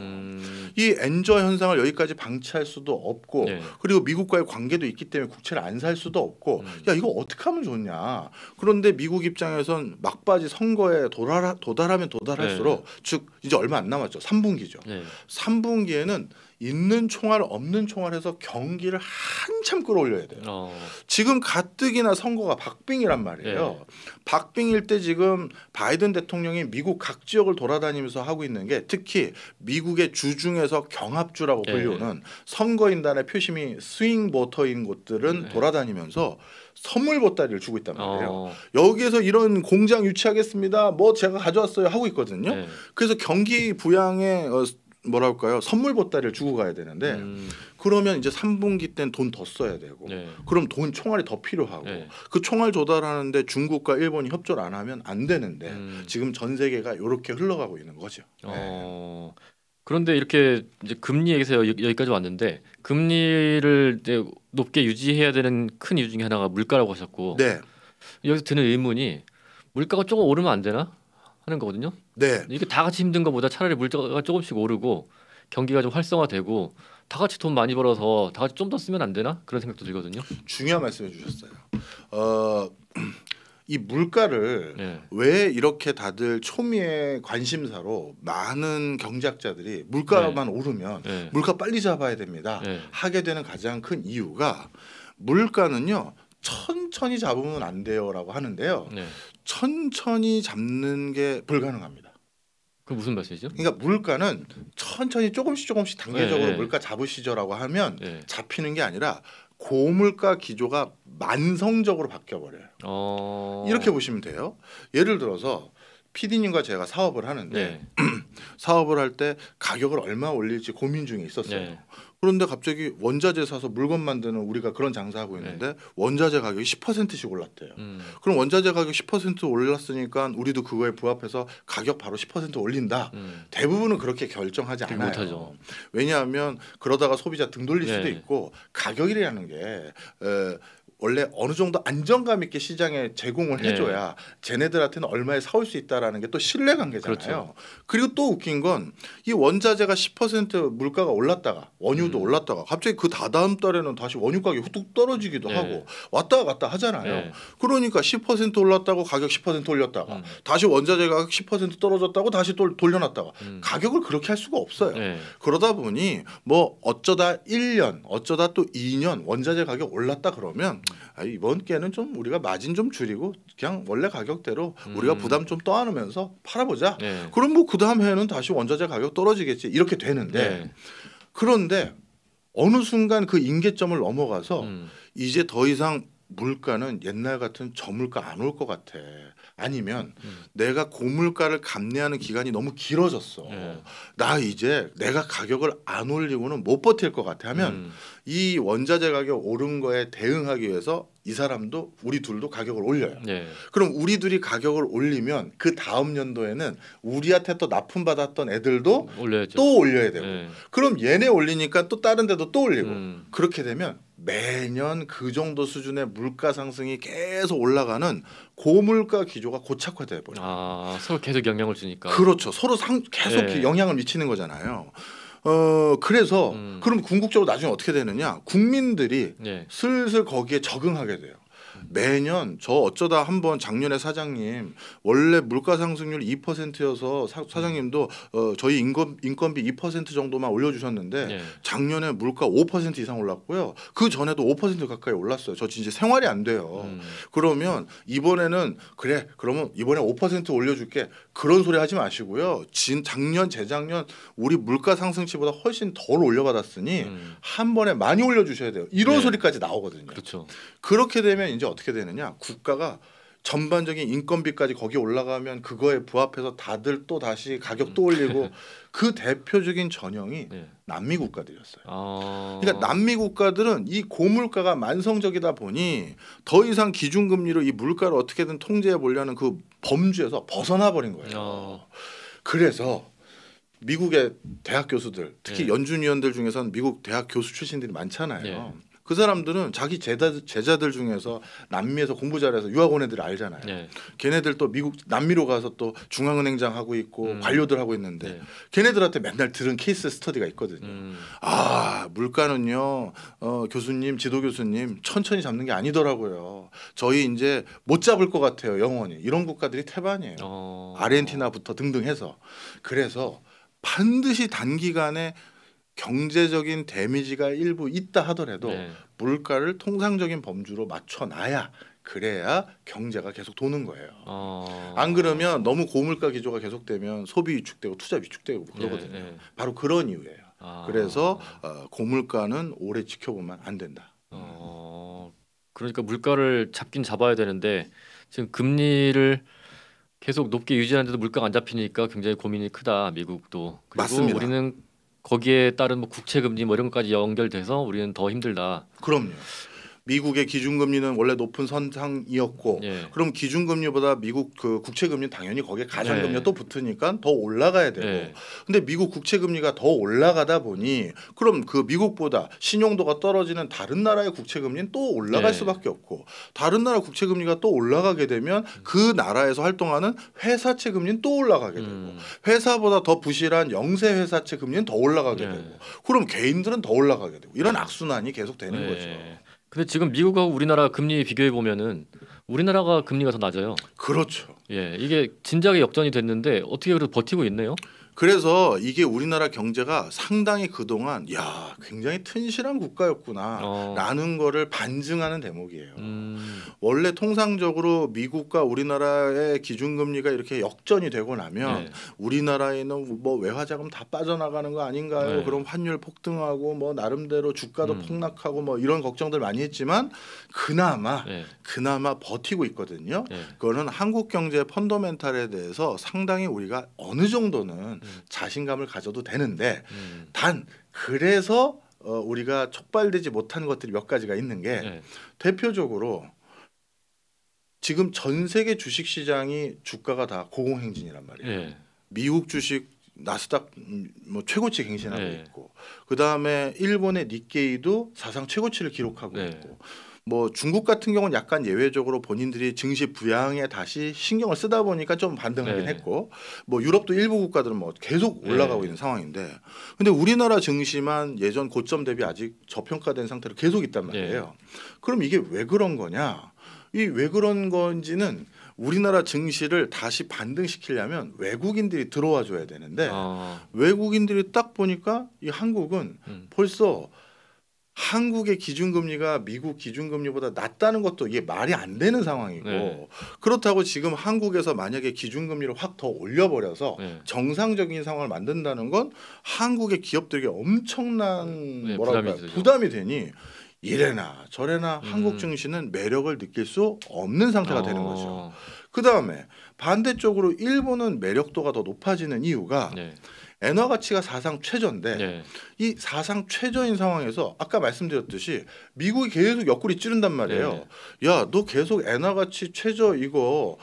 이 엔저 현상을 여기까지 방치할 수도 없고 네. 그리고 미국과의 관계도 있기 때문에 국채를 안 살 수도 없고 야 이거 어떻게 하면 좋냐. 그런데 미국 입장에선 막바지 선거에 도달하면 도달할수록 즉 이제 얼마 안 남았죠. 3분기죠. 네. 3분기에는 있는 총알 없는 총알 해서 경기를 한참 끌어올려야 돼요. 지금 가뜩이나 선거가 박빙이란 말이에요. 박빙일 때 지금 바이든 대통령이 미국 각 지역을 돌아다니면서 하고 있는 게 특히 미국의 주 중에서 경합주라고 불리우는 선거인단의 표심이 스윙 보터인 곳들은 돌아다니면서 선물 보따리를 주고 있단 말이에요. 여기에서 이런 공장 유치하겠습니다. 뭐 제가 가져왔어요 하고 있거든요. 그래서 경기 부양에 뭐랄까요 선물 보따리를 주고 가야 되는데 그러면 이제 3분기 땐 돈 더 써야 되고 그럼 돈 총알이 더 필요하고 그 총알 조달하는데 중국과 일본이 협조를 안 하면 안 되는데 지금 전 세계가 이렇게 흘러가고 있는 거죠. 그런데 이렇게 이제 금리 얘기에서 여기까지 왔는데 금리를 이제 높게 유지해야 되는 큰 이유 중에 하나가 물가라고 하셨고 네. 여기서 드는 의문이 물가가 조금 오르면 안 되나 하는 거거든요. 네. 이게 다 같이 힘든 것보다 차라리 물가가 조금씩 오르고 경기가 좀 활성화되고 다 같이 돈 많이 벌어서 다 같이 좀 더 쓰면 안 되나 그런 생각도 들거든요. 중요한 말씀해 주셨어요. 이 물가를 네. 왜 이렇게 다들 초미의 관심사로 많은 경제학자들이 물가만 오르면 네. 물가 빨리 잡아야 됩니다. 네. 하게 되는 가장 큰 이유가 물가는요. 천천히 잡으면 안 돼요라고 하는데요. 네. 천천히 잡는 게 불가능합니다. 그 무슨 말씀이죠? 그러니까 물가는 천천히 조금씩 단계적으로 네. 물가 잡으시죠라고 하면 네. 잡히는 게 아니라 고물가 기조가 만성적으로 바뀌어 버려요. 이렇게 보시면 돼요. 예를 들어서 PD님과 제가 사업을 하는데 네. 사업을 할 때 가격을 얼마 올릴지 고민 중에 있었어요. 네. 그런데 갑자기 원자재 사서 물건 만드는 우리가 그런 장사하고 있는데 원자재 가격이 10%씩 올랐대요. 그럼 원자재 가격 10% 올랐으니까 우리도 그거에 부합해서 가격 바로 10% 올린다. 대부분은 그렇게 결정하지 그렇게 않아요. 못하죠. 왜냐하면 그러다가 소비자 등 돌릴 수도 네. 있고 가격이라는 게 원래 어느 정도 안정감 있게 시장에 제공을 네. 해줘야 쟤네들한테는 얼마에 사올 수 있다라는 게 또 신뢰관계잖아요. 그렇죠. 그리고 또 웃긴 건 이 원자재가 10% 물가가 올랐다가 원유도 올랐다가 갑자기 그 다다음 달에는 다시 원유 가격이 훅 떨어지기도 네. 하고 왔다 갔다 하잖아요. 네. 그러니까 10% 올랐다고 가격 10% 올렸다가 다시 원자재 가격 10% 떨어졌다고 다시 또 돌려놨다가 가격을 그렇게 할 수가 없어요. 네. 그러다 보니 뭐 어쩌다 1년 어쩌다 또 2년 원자재 가격 올랐다 그러면 이번 기회는 좀 우리가 마진 좀 줄이고 그냥 원래 가격대로 우리가 부담 좀 떠안으면서 팔아보자. 네. 그럼 뭐 그 다음 해에는 다시 원자재 가격 떨어지겠지 이렇게 되는데 네. 그런데 어느 순간 그 임계점을 넘어가서 이제 더 이상 물가는 옛날 같은 저물가 안 올 것 같아. 아니면 내가 고물가를 감내하는 기간이 너무 길어졌어. 네. 나 이제 내가 가격을 안 올리고는 못 버틸 것 같아 하면 이 원자재 가격 오른 거에 대응하기 위해서 이 사람도 우리 둘도 가격을 올려요. 네. 그럼 우리 둘이 가격을 올리면 그 다음 연도에는 우리한테 또 납품받았던 애들도 올려야죠. 또 올려야 되고 네. 그럼 얘네 올리니까 또 다른 데도 또 올리고 그렇게 되면 매년 그 정도 수준의 물가 상승이 계속 올라가는 고물가 기조가 고착화돼 버려요. 아, 서로 계속 영향을 주니까. 그렇죠. 서로 계속 네. 영향을 미치는 거잖아요. 그래서 그럼 궁극적으로 나중에 어떻게 되느냐? 국민들이 네. 슬슬 거기에 적응하게 돼요. 매년 저 어쩌다 한번 작년에 사장님 원래 물가 상승률 2%여서 사장님도 저희 인건비 2% 정도만 올려주셨는데 네. 작년에 물가 5% 이상 올랐고요. 그 전에도 5% 가까이 올랐어요. 저 진짜 생활이 안 돼요. 그러면 이번에는 그래 그러면 이번에 5% 올려줄게 그런 소리 하지 마시고요. 작년 재작년 우리 물가 상승치보다 훨씬 덜 올려받았으니 한 번에 많이 올려주셔야 돼요. 이런 네. 소리까지 나오거든요. 그렇죠. 그렇게 되면 이제 어떻게 되느냐? 국가가 전반적인 인건비까지 거기 올라가면 그거에 부합해서 다들 또 다시 가격 또 올리고 그 대표적인 전형이 네. 남미 국가들이었어요. 아. 그러니까 남미 국가들은 이 고물가가 만성적이다 보니 더 이상 기준금리로 이 물가를 어떻게든 통제해 보려는 그 범주에서 벗어나 버린 거예요. 그래서 미국의 대학 교수들 특히 네. 연준위원들 중에서는 미국 대학 교수 출신들이 많잖아요. 네. 그 사람들은 자기 제자들 중에서 남미에서 공부 잘해서 유학 온 애들 알잖아요. 네. 걔네들 또 미국 남미로 가서 또 중앙은행장 하고 있고 관료들 하고 있는데 네. 걔네들한테 맨날 들은 케이스 스터디가 있거든요. 아 물가는요 교수님 지도 교수님 천천히 잡는 게 아니더라고요. 저희 이제 못 잡을 것 같아요 영원히. 이런 국가들이 태반이에요. 아르헨티나부터 등등 해서. 그래서 반드시 단기간에 경제적인 데미지가 일부 있다 하더라도 네. 물가를 통상적인 범주로 맞춰놔야 그래야 경제가 계속 도는 거예요. 안 그러면 너무 고물가 기조가 계속되면 소비 위축되고 투자 위축되고 그러거든요. 네, 네. 바로 그런 이유예요. 그래서 고물가는 오래 지켜보면 안 된다. 그러니까 물가를 잡긴 잡아야 되는데 지금 금리를 계속 높게 유지하는데도 물가가 안 잡히니까 굉장히 고민이 크다. 미국도. 그리고 맞습니다. 우리는 거기에 따른 뭐 국채 금리 뭐 이런 것까지 연결돼서 우리는 더 힘들다. 그럼요. 미국의 기준금리는 원래 높은 선상이었고 예. 그럼 기준금리보다 미국 그 국채금리 당연히 거기에 가산금리가 네. 또 붙으니까 더 올라가야 되고 예. 근데 미국 국채금리가 더 올라가다 보니 그럼 그 미국보다 신용도가 떨어지는 다른 나라의 국채금리는 또 올라갈 네. 수밖에 없고 다른 나라 국채금리가 또 올라가게 되면 그 나라에서 활동하는 회사채 금리는 또 올라가게 되고 회사보다 더 부실한 영세 회사채 금리는 더 올라가게 네. 되고 그럼 개인들은 더 올라가게 되고 이런 악순환이 계속 되는 네. 거죠. 근데 지금 미국하고 우리나라 금리 비교해 보면은 우리나라가 금리가 더 낮아요. 그렇죠. 예, 이게 진작에 역전이 됐는데 어떻게 그래도 버티고 있네요. 그래서 이게 우리나라 경제가 상당히 그동안 야 굉장히 튼실한 국가였구나라는 거를 반증하는 대목이에요. 원래 통상적으로 미국과 우리나라의 기준금리가 이렇게 역전이 되고 나면 네. 우리나라에는 뭐 외화자금 다 빠져나가는 거 아닌가요? 네. 그럼 환율 폭등하고 뭐 나름대로 주가도 폭락하고 뭐 이런 걱정들 많이 했지만 네. 그나마 버티고 있거든요. 네. 그거는 한국 경제의 펀더멘탈에 대해서 상당히 우리가 어느 정도는 자신감을 가져도 되는데 단 그래서 우리가 촉발되지 못한 것들이 몇 가지가 있는 게 네. 대표적으로 지금 전 세계 주식 시장이 주가가 다 고공행진이란 말이에요. 네. 미국 주식 나스닥 뭐 최고치 갱신하고 네. 있고 그다음에 일본의 니케이도 사상 최고치를 기록하고 네. 있고 뭐 중국 같은 경우는 약간 예외적으로 본인들이 증시 부양에 다시 신경을 쓰다 보니까 좀 반등하긴 네. 했고 뭐 유럽도 일부 국가들은 뭐 계속 올라가고 네. 있는 상황인데 근데 우리나라 증시만 예전 고점 대비 아직 저평가된 상태로 계속 있단 말이에요. 그럼 이게 왜 그런 거냐? 이 왜 그런 건지는 우리나라 증시를 다시 반등시키려면 외국인들이 들어와 줘야 되는데 외국인들이 딱 보니까 이 한국은 벌써 한국의 기준금리가 미국 기준금리보다 낮다는 것도 이게 말이 안 되는 상황이고 네. 그렇다고 지금 한국에서 만약에 기준금리를 확 더 올려버려서 네. 정상적인 상황을 만든다는 건 한국의 기업들에게 엄청난 네, 뭐랄까 부담이 되죠. 부담이 되니 이래나 저래나 한국 증시는 매력을 느낄 수 없는 상태가 되는 거죠. 그 다음에 반대쪽으로 일본은 매력도가 더 높아지는 이유가 네. 엔화 가치가 사상 최저인데 네. 이 사상 최저인 상황에서 아까 말씀드렸듯이 미국이 계속 옆구리 찌른단 말이에요. 야, 너 계속 엔화 가치 최저 이거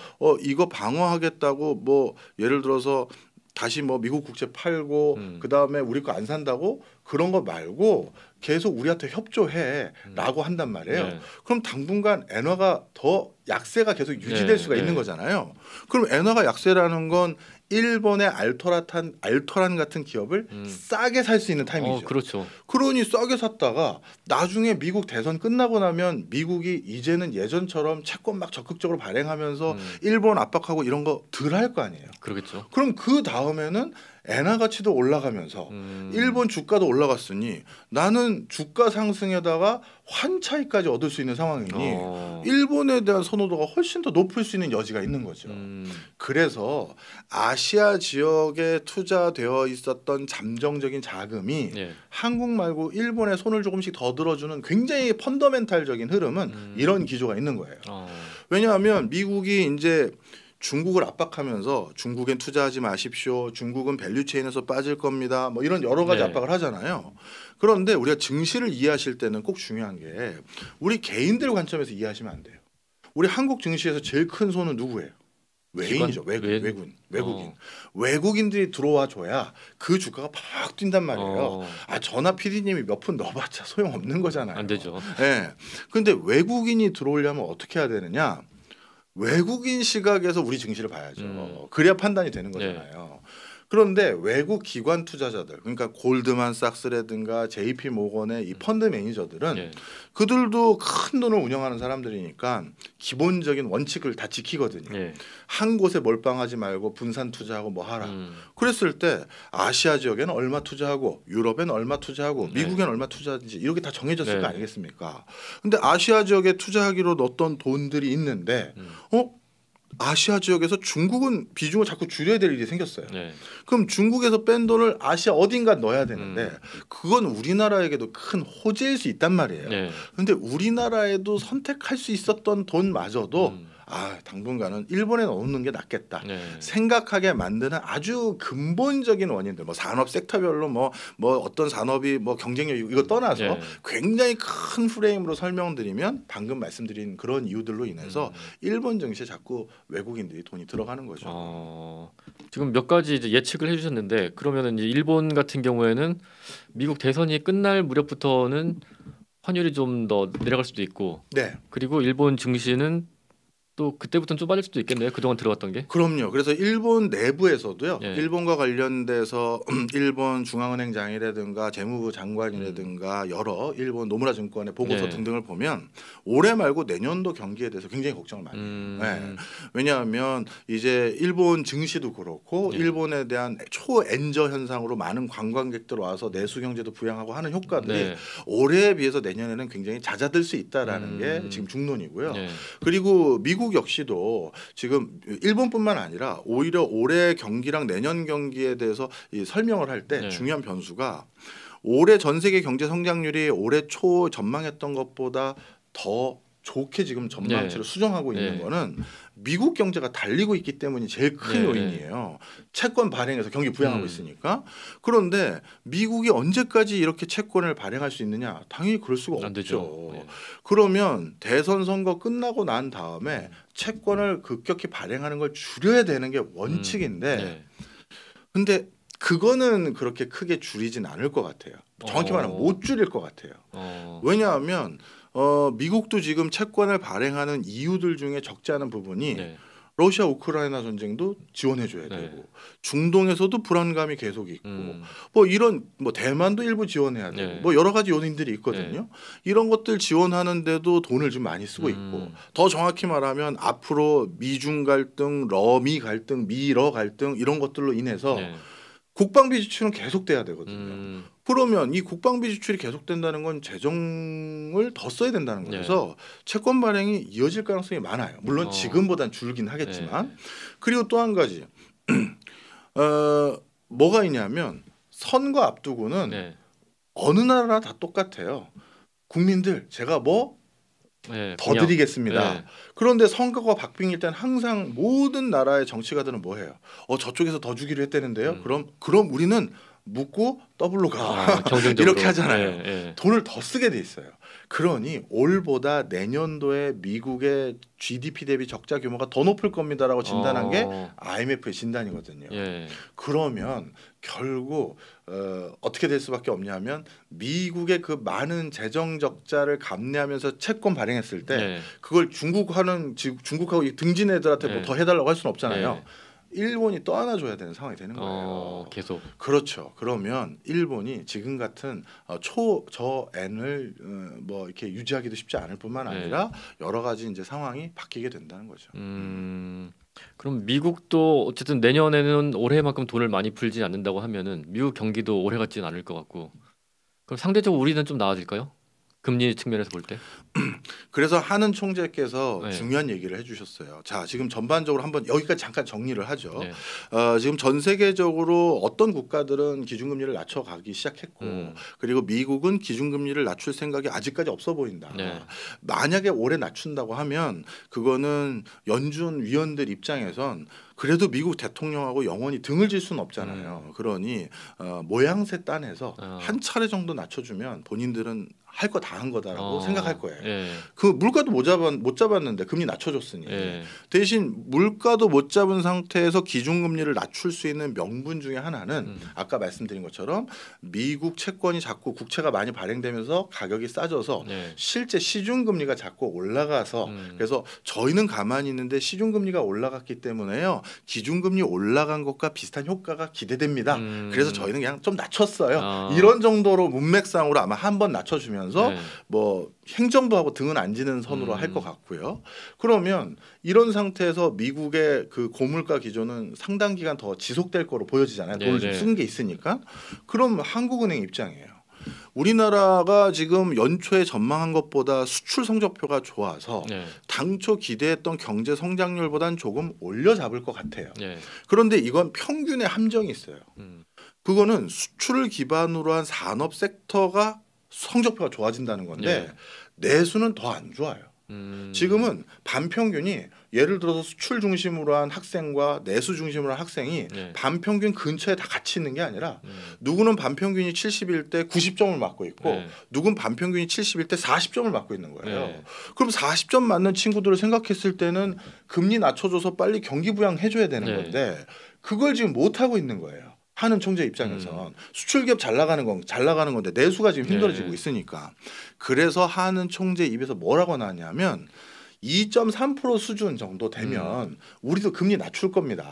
방어하겠다고 뭐 예를 들어서 다시 뭐 미국 국채 팔고 그다음에 우리 거 안 산다고 그런 거 말고 계속 우리한테 협조해라고 한단 말이에요. 네. 그럼 당분간 엔화가 더 약세가 계속 유지될 네, 수가 네. 있는 거잖아요. 그럼 엔화가 약세라는 건 일본의 알토란 같은 기업을 싸게 살 수 있는 타이밍이죠. 그렇죠. 그러니 싸게 샀다가 나중에 미국 대선 끝나고 나면 미국이 이제는 예전처럼 채권 막 적극적으로 발행하면서 일본 압박하고 이런 거 덜 할 거 아니에요. 그러겠죠. 그럼 그 다음에는 엔화 가치도 올라가면서 일본 주가도 올라갔으니 나는 주가 상승에다가 환차익까지 얻을 수 있는 상황이니 일본에 대한 선호도가 훨씬 더 높을 수 있는 여지가 있는 거죠. 그래서 아시아 지역에 투자되어 있었던 잠정적인 자금이 한국 말고 일본에 손을 조금씩 더 들어주는 굉장히 펀더멘탈적인 흐름은 이런 기조가 있는 거예요. 왜냐하면 미국이 이제 중국을 압박하면서 중국엔 투자하지 마십시오. 중국은 밸류체인에서 빠질 겁니다. 뭐 이런 여러 가지 압박을 하잖아요. 그런데 우리가 증시를 이해하실 때는 꼭 중요한 게 우리 개인들 관점에서 이해하시면 안 돼요. 우리 한국 증시에서 제일 큰 손은 누구예요? 외인이죠. 외국인. 외국인들이 들어와 줘야 그 주가가 팍 뛴단 말이에요. 전화 PD님이 몇 푼 넣어봤자 소용없는 거잖아요. 안 되죠. 네. 근데 외국인이 들어오려면 어떻게 해야 되느냐? 외국인 시각에서 우리 증시를 봐야죠. 그래야 판단이 되는 거잖아요. 그런데 외국 기관 투자자들, 그러니까 골드만삭스라든가 JP 모건의 이 펀드 매니저들은 그들도 큰 돈을 운영하는 사람들이니까 기본적인 원칙을 다 지키거든요. 한 곳에 몰빵하지 말고 분산 투자하고 뭐 하라. 그랬을 때 아시아 지역에는 얼마 투자하고 유럽에는 얼마 투자하고 미국에는 얼마 투자하는지 이렇게 다 정해졌을 거 아니겠습니까? 근데 아시아 지역에 투자하기로 넣었던 돈들이 있는데 아시아 지역에서 중국은 비중을 자꾸 줄여야 될 일이 생겼어요. 그럼 중국에서 뺀 돈을 아시아 어딘가 넣어야 되는데 그건 우리나라에게도 큰 호재일 수 있단 말이에요. 근데 우리나라에도 선택할 수 있었던 돈마저도 당분간은 일본에 넣는 게 낫겠다. 네. 생각하게 만드는 아주 근본적인 원인들, 뭐 산업 섹터별로 뭐 어떤 산업이 뭐 경쟁력 이거 떠나서 네. 굉장히 큰 프레임으로 설명드리면 방금 말씀드린 그런 이유들로 인해서 일본 증시에 자꾸 외국인들이 돈이 들어가는 거죠. 지금 몇 가지 이제 예측을 해주셨는데 그러면은 이제 일본 같은 경우에는 미국 대선이 끝날 무렵부터는 환율이 좀 더 내려갈 수도 있고, 네. 그리고 일본 증시는 또 그때부터는 좀 빠질 수도 있겠네요. 그동안 들어갔던 게. 그럼요. 그래서 일본 내부에서도요. 예. 일본과 관련돼서 일본 중앙은행장이라든가 재무부 장관이라든가 여러 일본 노무라 증권의 보고서 예. 등등을 보면 올해 말고 내년도 경기에 대해서 굉장히 걱정을 많이 해요. 네. 왜냐하면 이제 일본 증시도 그렇고 예. 일본에 대한 초엔저 현상으로 많은 관광객들 와서 내수 경제도 부양하고 하는 효과들이 네. 올해에 비해서 내년에는 굉장히 잦아들 수 있다라는 게 지금 중론이고요. 예. 그리고 미국 역시도 지금 일본뿐만 아니라 오히려 올해 경기랑 내년 경기에 대해서 이 설명을 할 때 네. 중요한 변수가 올해 전 세계 경제 성장률이 올해 초 전망했던 것보다 더 좋게 지금 전망치를 네. 수정하고 있는 네. 거는 미국 경제가 달리고 있기 때문이 제일 큰 네. 요인이에요. 채권 발행해서 경기 부양하고 있으니까. 그런데 미국이 언제까지 이렇게 채권을 발행할 수 있느냐? 당연히 그럴 수가 안 없죠. 되죠. 네. 그러면 대선 선거 끝나고 난 다음에 채권을 급격히 발행하는 걸 줄여야 되는 게 원칙인데 네. 근데 그거는 그렇게 크게 줄이진 않을 것 같아요. 정확히 말하면 못 줄일 것 같아요. 왜냐하면 미국도 지금 채권을 발행하는 이유들 중에 적지 않은 부분이 네. 러시아 우크라이나 전쟁도 지원해줘야 네. 되고 중동에서도 불안감이 계속 있고 뭐 이런 뭐 대만도 일부 지원해야 되고 네. 뭐 여러 가지 요인들이 있거든요. 이런 것들 지원하는데도 돈을 좀 많이 쓰고 있고 더 정확히 말하면 앞으로 미중 갈등, 러미 갈등, 미러 갈등 이런 것들로 인해서 네. 국방비 지출은 계속돼야 되거든요. 그러면 이 국방비 지출이 계속된다는 건 재정을 더 써야 된다는 거라서 채권 발행이 이어질 가능성이 많아요. 물론 지금보단 줄긴 하겠지만. 그리고 또 한 가지 뭐가 있냐면 선거 앞두고는 어느 나라나 다 똑같아요. 국민들 제가 뭐 더 드리겠습니다. 그런데 선거가 박빙일 땐 항상 모든 나라의 정치가들은 뭐 해요? 저쪽에서 더 주기로 했다는데요. 그럼 우리는 묻고 더블로 가. 이렇게 하잖아요. 돈을 더 쓰게 돼 있어요. 그러니 올보다 내년도에 미국의 GDP 대비 적자 규모가 더 높을 겁니다라고 진단한 게 IMF의 진단이거든요. 그러면 결국 어떻게 될 수밖에 없냐면 미국의 그 많은 재정 적자를 감내하면서 채권 발행했을 때 그걸 중국하고 등진 애들한테 뭐 더 해달라고 할 수는 없잖아요. 일본이 떠안아줘야 되는 상황이 되는 거예요. 계속. 그렇죠. 그러면 일본이 지금 같은 초저엔을 뭐 이렇게 유지하기도 쉽지 않을 뿐만 아니라 여러 가지 이제 상황이 바뀌게 된다는 거죠. 그럼 미국도 어쨌든 내년에는 올해만큼 돈을 많이 풀지 않는다고 하면은 미국 경기도 올해 같지는 않을 것 같고, 그럼 상대적으로 우리는 좀 나아질까요? 금리 측면에서 볼 때. 그래서 하는 총재께서 중요한 얘기를 해주셨어요. 자, 지금 전반적으로 한번 여기까지 잠깐 정리를 하죠. 지금 전 세계적으로 어떤 국가들은 기준금리를 낮춰가기 시작했고, 그리고 미국은 기준금리를 낮출 생각이 아직까지 없어 보인다. 만약에 올해 낮춘다고 하면 그거는 연준 위원들 입장에선 그래도 미국 대통령하고 영원히 등을 질 수는 없잖아요. 그러니 모양새 딴에서 한 차례 정도 낮춰주면 본인들은 할 거 다 한 거다라고 생각할 거예요. 그 물가도 못 잡았는데 금리 낮춰줬으니 대신 물가도 못 잡은 상태에서 기준금리를 낮출 수 있는 명분 중에 하나는 아까 말씀드린 것처럼 미국 채권이 자꾸 국채가 많이 발행되면서 가격이 싸져서 실제 시중금리가 자꾸 올라가서 그래서 저희는 가만히 있는데 시중금리가 올라갔기 때문에요. 기준금리 올라간 것과 비슷한 효과가 기대됩니다. 그래서 저희는 그냥 좀 낮췄어요. 이런 정도로 문맥상으로 아마 한 번 낮춰주면서 뭐 행정부하고 등은 안 지는 선으로 할 것 같고요. 그러면 이런 상태에서 미국의 그 고물가 기조는 상당 기간 더 지속될 거로 보여지잖아요. 돈을 좀 쓴 게 있으니까. 그럼 한국은행 입장이에요. 우리나라가 지금 연초에 전망한 것보다 수출 성적표가 좋아서 당초 기대했던 경제 성장률보단 조금 올려 잡을 것 같아요. 그런데 이건 평균의 함정이 있어요. 그거는 수출을 기반으로 한 산업 섹터가 성적표가 좋아진다는 건데 내수는 더 안 좋아요. 지금은 반평균이 예를 들어서 수출 중심으로 한 학생과 내수 중심으로 한 학생이 네. 반평균 근처에 다 같이 있는 게 아니라 누구는 반평균이 70일 때 90점을 맞고 있고 네. 누군 반평균이 70일 때 40점을 맞고 있는 거예요. 네. 그럼 40점 맞는 친구들을 생각했을 때는 금리 낮춰줘서 빨리 경기 부양해줘야 되는 네. 건데 그걸 지금 못 하고 있는 거예요. 하는 총재 입장에선 수출기업 잘 나가는 건데 내수가 지금 힘들어지고 네. 있으니까. 그래서 하는 총재 입에서 뭐라고 나왔냐면 2.3% 수준 정도 되면 우리도 금리 낮출 겁니다.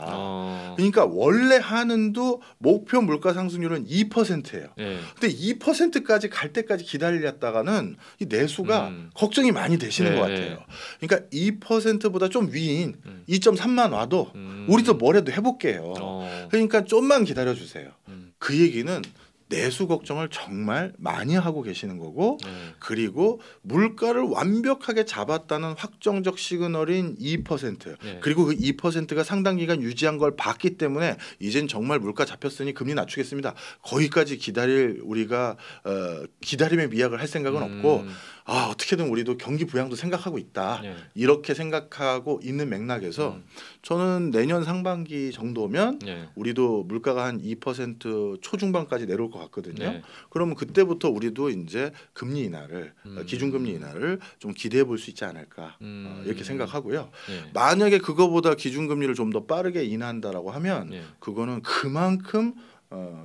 그러니까 원래 하는도 목표 물가 상승률은 2%예요. 네. 근데 2%까지 갈 때까지 기다리려다가는 이 내수가 걱정이 많이 되시는 네. 것 같아요. 그러니까 2%보다 좀 위인 2.3만 와도 우리도 뭐라도 해볼게요. 그러니까 좀만 기다려 주세요. 그 얘기는 내수 걱정을 정말 많이 하고 계시는 거고 그리고 물가를 완벽하게 잡았다는 확정적 시그널인 2% 그리고 그 2%가 상당 기간 유지한 걸 봤기 때문에 이젠 정말 물가 잡혔으니 금리 낮추겠습니다. 거기까지 기다릴 우리가 기다림의 미학을 할 생각은 없고 어떻게든 우리도 경기 부양도 생각하고 있다. 이렇게 생각하고 있는 맥락에서 저는 내년 상반기 정도면 우리도 물가가 한 2% 초중반까지 내려올 것 같거든요. 그러면 그때부터 우리도 이제 금리 인하를 기준금리 인하를 좀 기대해 볼 수 있지 않을까 이렇게 생각하고요. 만약에 그거보다 기준금리를 좀 더 빠르게 인하한다라고 하면 그거는 그만큼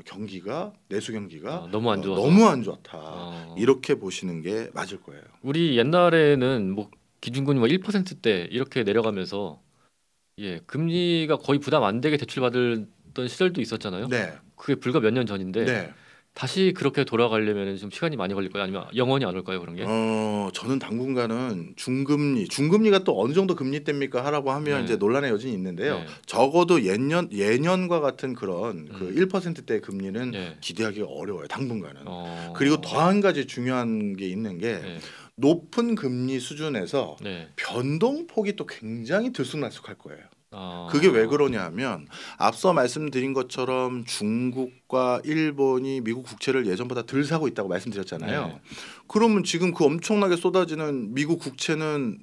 경기가 내수 경기가 너무 안 좋아서. 너무 안 좋다. 이렇게 보시는 게 맞을 거예요. 우리 옛날에는 뭐 기준금리 뭐 1%대 이렇게 내려가면서 금리가 거의 부담 안 되게 대출 받던 시절도 있었잖아요. 네. 그게 불과 몇 년 전인데 네. 다시 그렇게 돌아가려면 좀 시간이 많이 걸릴까요? 아니면 영원히 안 올까요, 그런 게? 저는 당분간은 중금리가 또 어느 정도 금리 때입니까 하라고 하면 이제 논란의 여진이 있는데요. 적어도 예년과 같은 그런 그 1%대 금리는 기대하기가 어려워요. 당분간은. 그리고 더 한 가지 중요한 게 있는 게 높은 금리 수준에서 변동폭이 또 굉장히 들쑥날쑥할 거예요. 그게 왜 그러냐 하면 앞서 말씀드린 것처럼 중국과 일본이 미국 국채를 예전보다 덜 사고 있다고 말씀드렸잖아요. 그러면 지금 그 엄청나게 쏟아지는 미국 국채는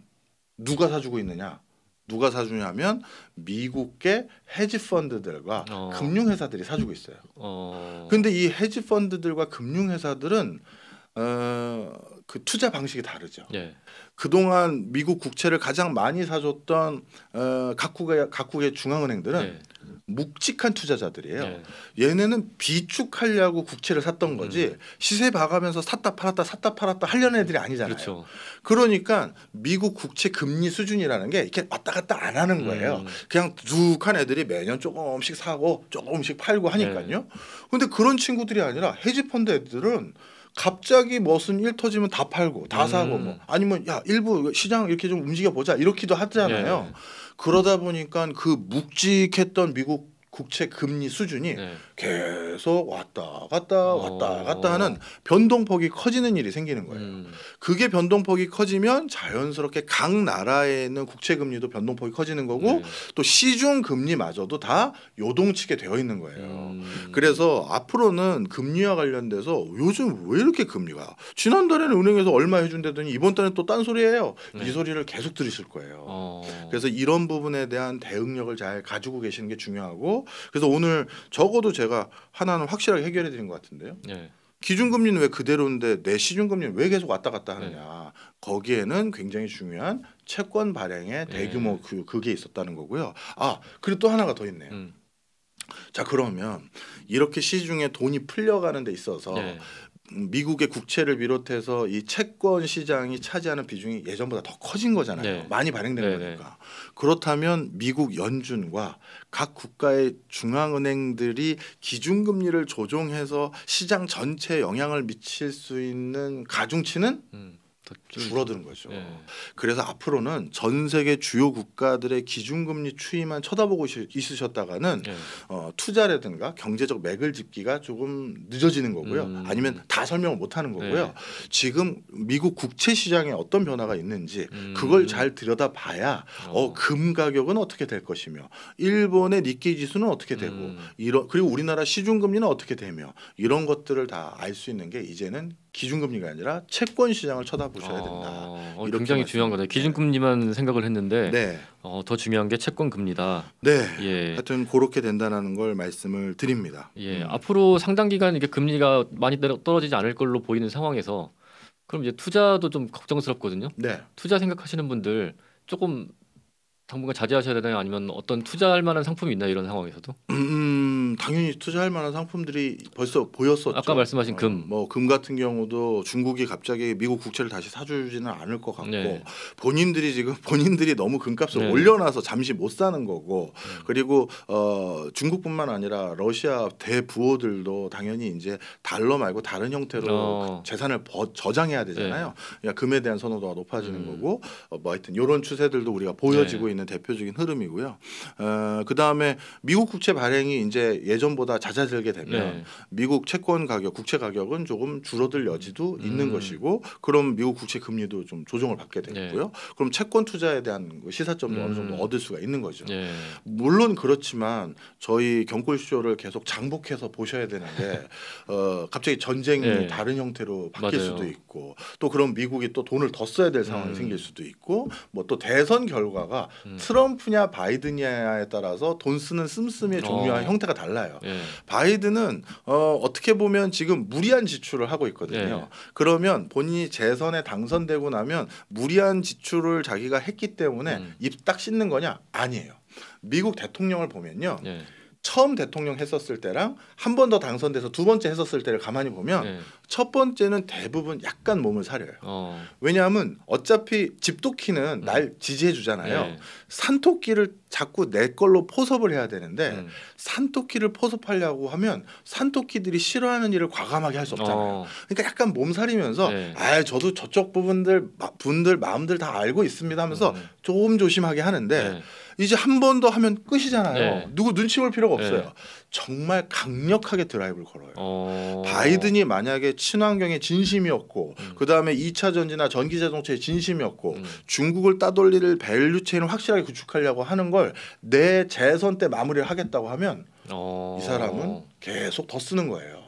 누가 사주고 있느냐? 누가 사주냐면 미국계 헤지 펀드들과 금융회사들이 사주고 있어요. 근데 이 헤지 펀드들과 금융회사들은 그 투자 방식이 다르죠. 그동안 미국 국채를 가장 많이 사줬던 각국의 중앙은행들은 묵직한 투자자들이에요. 얘네는 비축하려고 국채를 샀던 거지 시세 봐가면서 샀다 팔았다 하려는 애들이 아니잖아요. 그렇죠. 그러니까 미국 국채 금리 수준이라는 게 이렇게 왔다 갔다 안 하는 거예요. 그냥 두둑한 애들이 매년 조금씩 사고 조금씩 팔고 하니까요. 근데 그런 친구들이 아니라 헤지펀드 애들은 갑자기 무슨 일 터지면 다 팔고 다 사고 뭐 아니면 야 일부 시장 이렇게 좀 움직여 보자 이렇게도 하잖아요. 그러다 보니까 그 묵직했던 미국 국채 금리 수준이 계속 왔다 갔다 하는 변동폭이 커지는 일이 생기는 거예요. 그게 변동폭이 커지면 자연스럽게 각 나라에 있는 국채 금리도 변동폭이 커지는 거고 또 시중 금리마저도 다 요동치게 되어 있는 거예요. 그래서 앞으로는 금리와 관련돼서 요즘 왜 이렇게 금리가 지난달에는 은행에서 얼마 해준다더니 이번 달에 또 딴소리예요. 이 소리를 계속 들으실 거예요. 그래서 이런 부분에 대한 대응력을 잘 가지고 계시는 게 중요하고 그래서 오늘 적어도 제가 하나는 확실하게 해결해 드린 것 같은데요. 기준금리는 왜 그대로인데 내 시중금리는 왜 계속 왔다 갔다 하느냐. 거기에는 굉장히 중요한 채권 발행의 대규모 그게 있었다는 거고요. 그리고 또 하나가 더 있네요. 자 그러면 이렇게 시중에 돈이 풀려가는 데 있어서 미국의 국채를 비롯해서 이 채권 시장이 차지하는 비중이 예전보다 더 커진 거잖아요. 많이 발행된 거니까. 그렇다면 미국 연준과 각 국가의 중앙은행들이 기준금리를 조정해서 시장 전체에 영향을 미칠 수 있는 가중치는 줄어드는 거죠. 그래서 앞으로는 전 세계 주요 국가들의 기준금리 추이만 쳐다보고 있으셨다가는 투자라든가 경제적 맥을 짚기가 조금 늦어지는 거고요. 아니면 다 설명을 못하는 거고요. 지금 미국 국채 시장에 어떤 변화가 있는지 그걸 잘 들여다봐야 금 가격은 어떻게 될 것이며 일본의 니케이 지수는 어떻게 되고 그리고 우리나라 시중금리는 어떻게 되며 이런 것들을 다 알 수 있는 게 이제는 기준금리가 아니라 채권 시장을 쳐다보셔야 된다. 이렇게 굉장히 중요한 거네. 기준금리만 생각을 했는데 네. 더 중요한 게 채권금리다. 네. 예. 하여튼 그렇게 된다는 걸 말씀을 드립니다. 예. 앞으로 상당 기간 이게 금리가 많이 떨어지지 않을 걸로 보이는 상황에서 그럼 이제 투자도 좀 걱정스럽거든요. 네. 투자 생각하시는 분들 조금 당분간 자제하셔야 되나요? 아니면 어떤 투자할 만한 상품이 있나요? 이런 상황에서도? 당연히 투자할 만한 상품들이 벌써 보였었죠. 아까 말씀하신 금. 금 같은 경우도 중국이 갑자기 미국 국채를 다시 사주지는 않을 것 같고 네. 본인들이 너무 금값을 네. 올려놔서 잠시 못 사는 거고 그리고 중국뿐만 아니라 러시아 대부호들도 당연히 이제 달러 말고 다른 형태로 재산을 저장해야 되잖아요. 그러니까 금에 대한 선호도가 높아지는 거고 뭐 하여튼 이런 추세들도 우리가 보여지고 있는 대표적인 흐름이고요. 그 다음에 미국 국채 발행이 이제 예전보다 잦아들게 되면 미국 채권 가격, 국채 가격은 조금 줄어들 여지도 있는 것이고, 그럼 미국 국채 금리도 좀 조정을 받게 되고요. 그럼 채권 투자에 대한 시사점도 어느 정도 얻을 수가 있는 거죠. 물론 그렇지만 저희 경골쇼를 계속 장복해서 보셔야 되는데 갑자기 전쟁이 다른 형태로 바뀔 수도 있고, 또 그럼 미국이 또 돈을 더 써야 될 상황이 생길 수도 있고, 뭐 또 대선 결과가 트럼프냐 바이든냐에 따라서 돈 쓰는 씀씀이의 종류와 형태가 달라요. 바이든은 어떻게 보면 지금 무리한 지출을 하고 있거든요. 그러면 본인이 재선에 당선되고 나면 무리한 지출을 자기가 했기 때문에 입 딱 씻는 거냐? 아니에요. 미국 대통령을 보면요. 처음 대통령 했었을 때랑 한 번 더 당선돼서 두 번째 했었을 때를 가만히 보면 첫 번째는 대부분 약간 몸을 사려요. 왜냐하면 어차피 집토끼는 날 지지해 주잖아요. 산토끼를 자꾸 내 걸로 포섭을 해야 되는데 산토끼를 포섭하려고 하면 산토끼들이 싫어하는 일을 과감하게 할 수 없잖아요. 그러니까 약간 몸살이면서 저도 저쪽 분들 마음들 다 알고 있습니다 하면서 조금 조심하게 하는데 이제 한 번 더 하면 끝이잖아요. 누구 눈치 볼 필요가 없어요. 정말 강력하게 드라이브를 걸어요. 바이든이 만약에 친환경에 진심이었고 그 다음에 2차 전지나 전기자동차에 진심이었고 중국을 따돌릴 밸류체인을 확실하게 구축하려고 하는 걸 내 재선 때 마무리를 하겠다고 하면 이 사람은 계속 더 쓰는 거예요.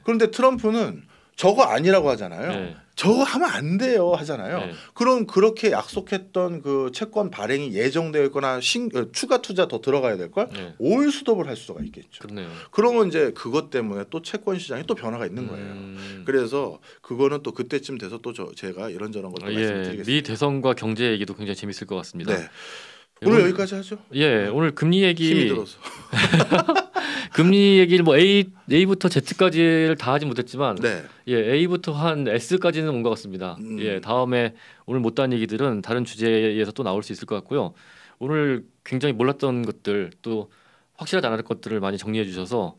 그런데 트럼프는 저거 아니라고 하잖아요. 저거 하면 안 돼요 하잖아요. 그럼 그렇게 약속했던 그 채권 발행이 예정되어 있거나 추가 투자 더 들어가야 될 걸 올 수dob을 할 수가 있겠죠. 그러네요. 그러면 이제 그것 때문에 또 채권 시장이 또 변화가 있는 거예요. 그래서 그거는 또 그때쯤 돼서 또 제가 이런저런 것도 말씀드리겠습니다. 미 대선과 경제 얘기도 굉장히 재밌을 것 같습니다. 오늘 여기까지 하죠. 오늘 금리 얘기 힘이 들어서 금리 얘기를 뭐 A부터 Z까지를 다 하지 못했지만 A부터 한 S까지는 온 것 같습니다. 다음에 오늘 못다한 얘기들은 다른 주제에서 또 나올 수 있을 것 같고요. 오늘 굉장히 몰랐던 것들 또 확실하지 않았던 것들을 많이 정리해 주셔서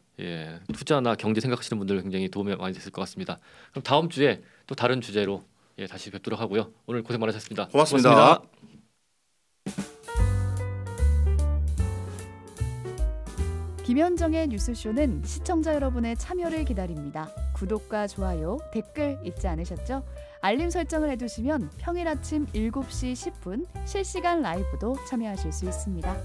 투자나 경제 생각하시는 분들 굉장히 도움이 많이 됐을 것 같습니다. 그럼 다음 주에 또 다른 주제로 다시 뵙도록 하고요. 오늘 고생 많으셨습니다. 고맙습니다. 김현정의 뉴스쇼는 시청자 여러분의 참여를 기다립니다. 구독과 좋아요, 댓글 잊지 않으셨죠? 알림 설정을 해두시면 평일 아침 7시 10분 실시간 라이브도 참여하실 수 있습니다.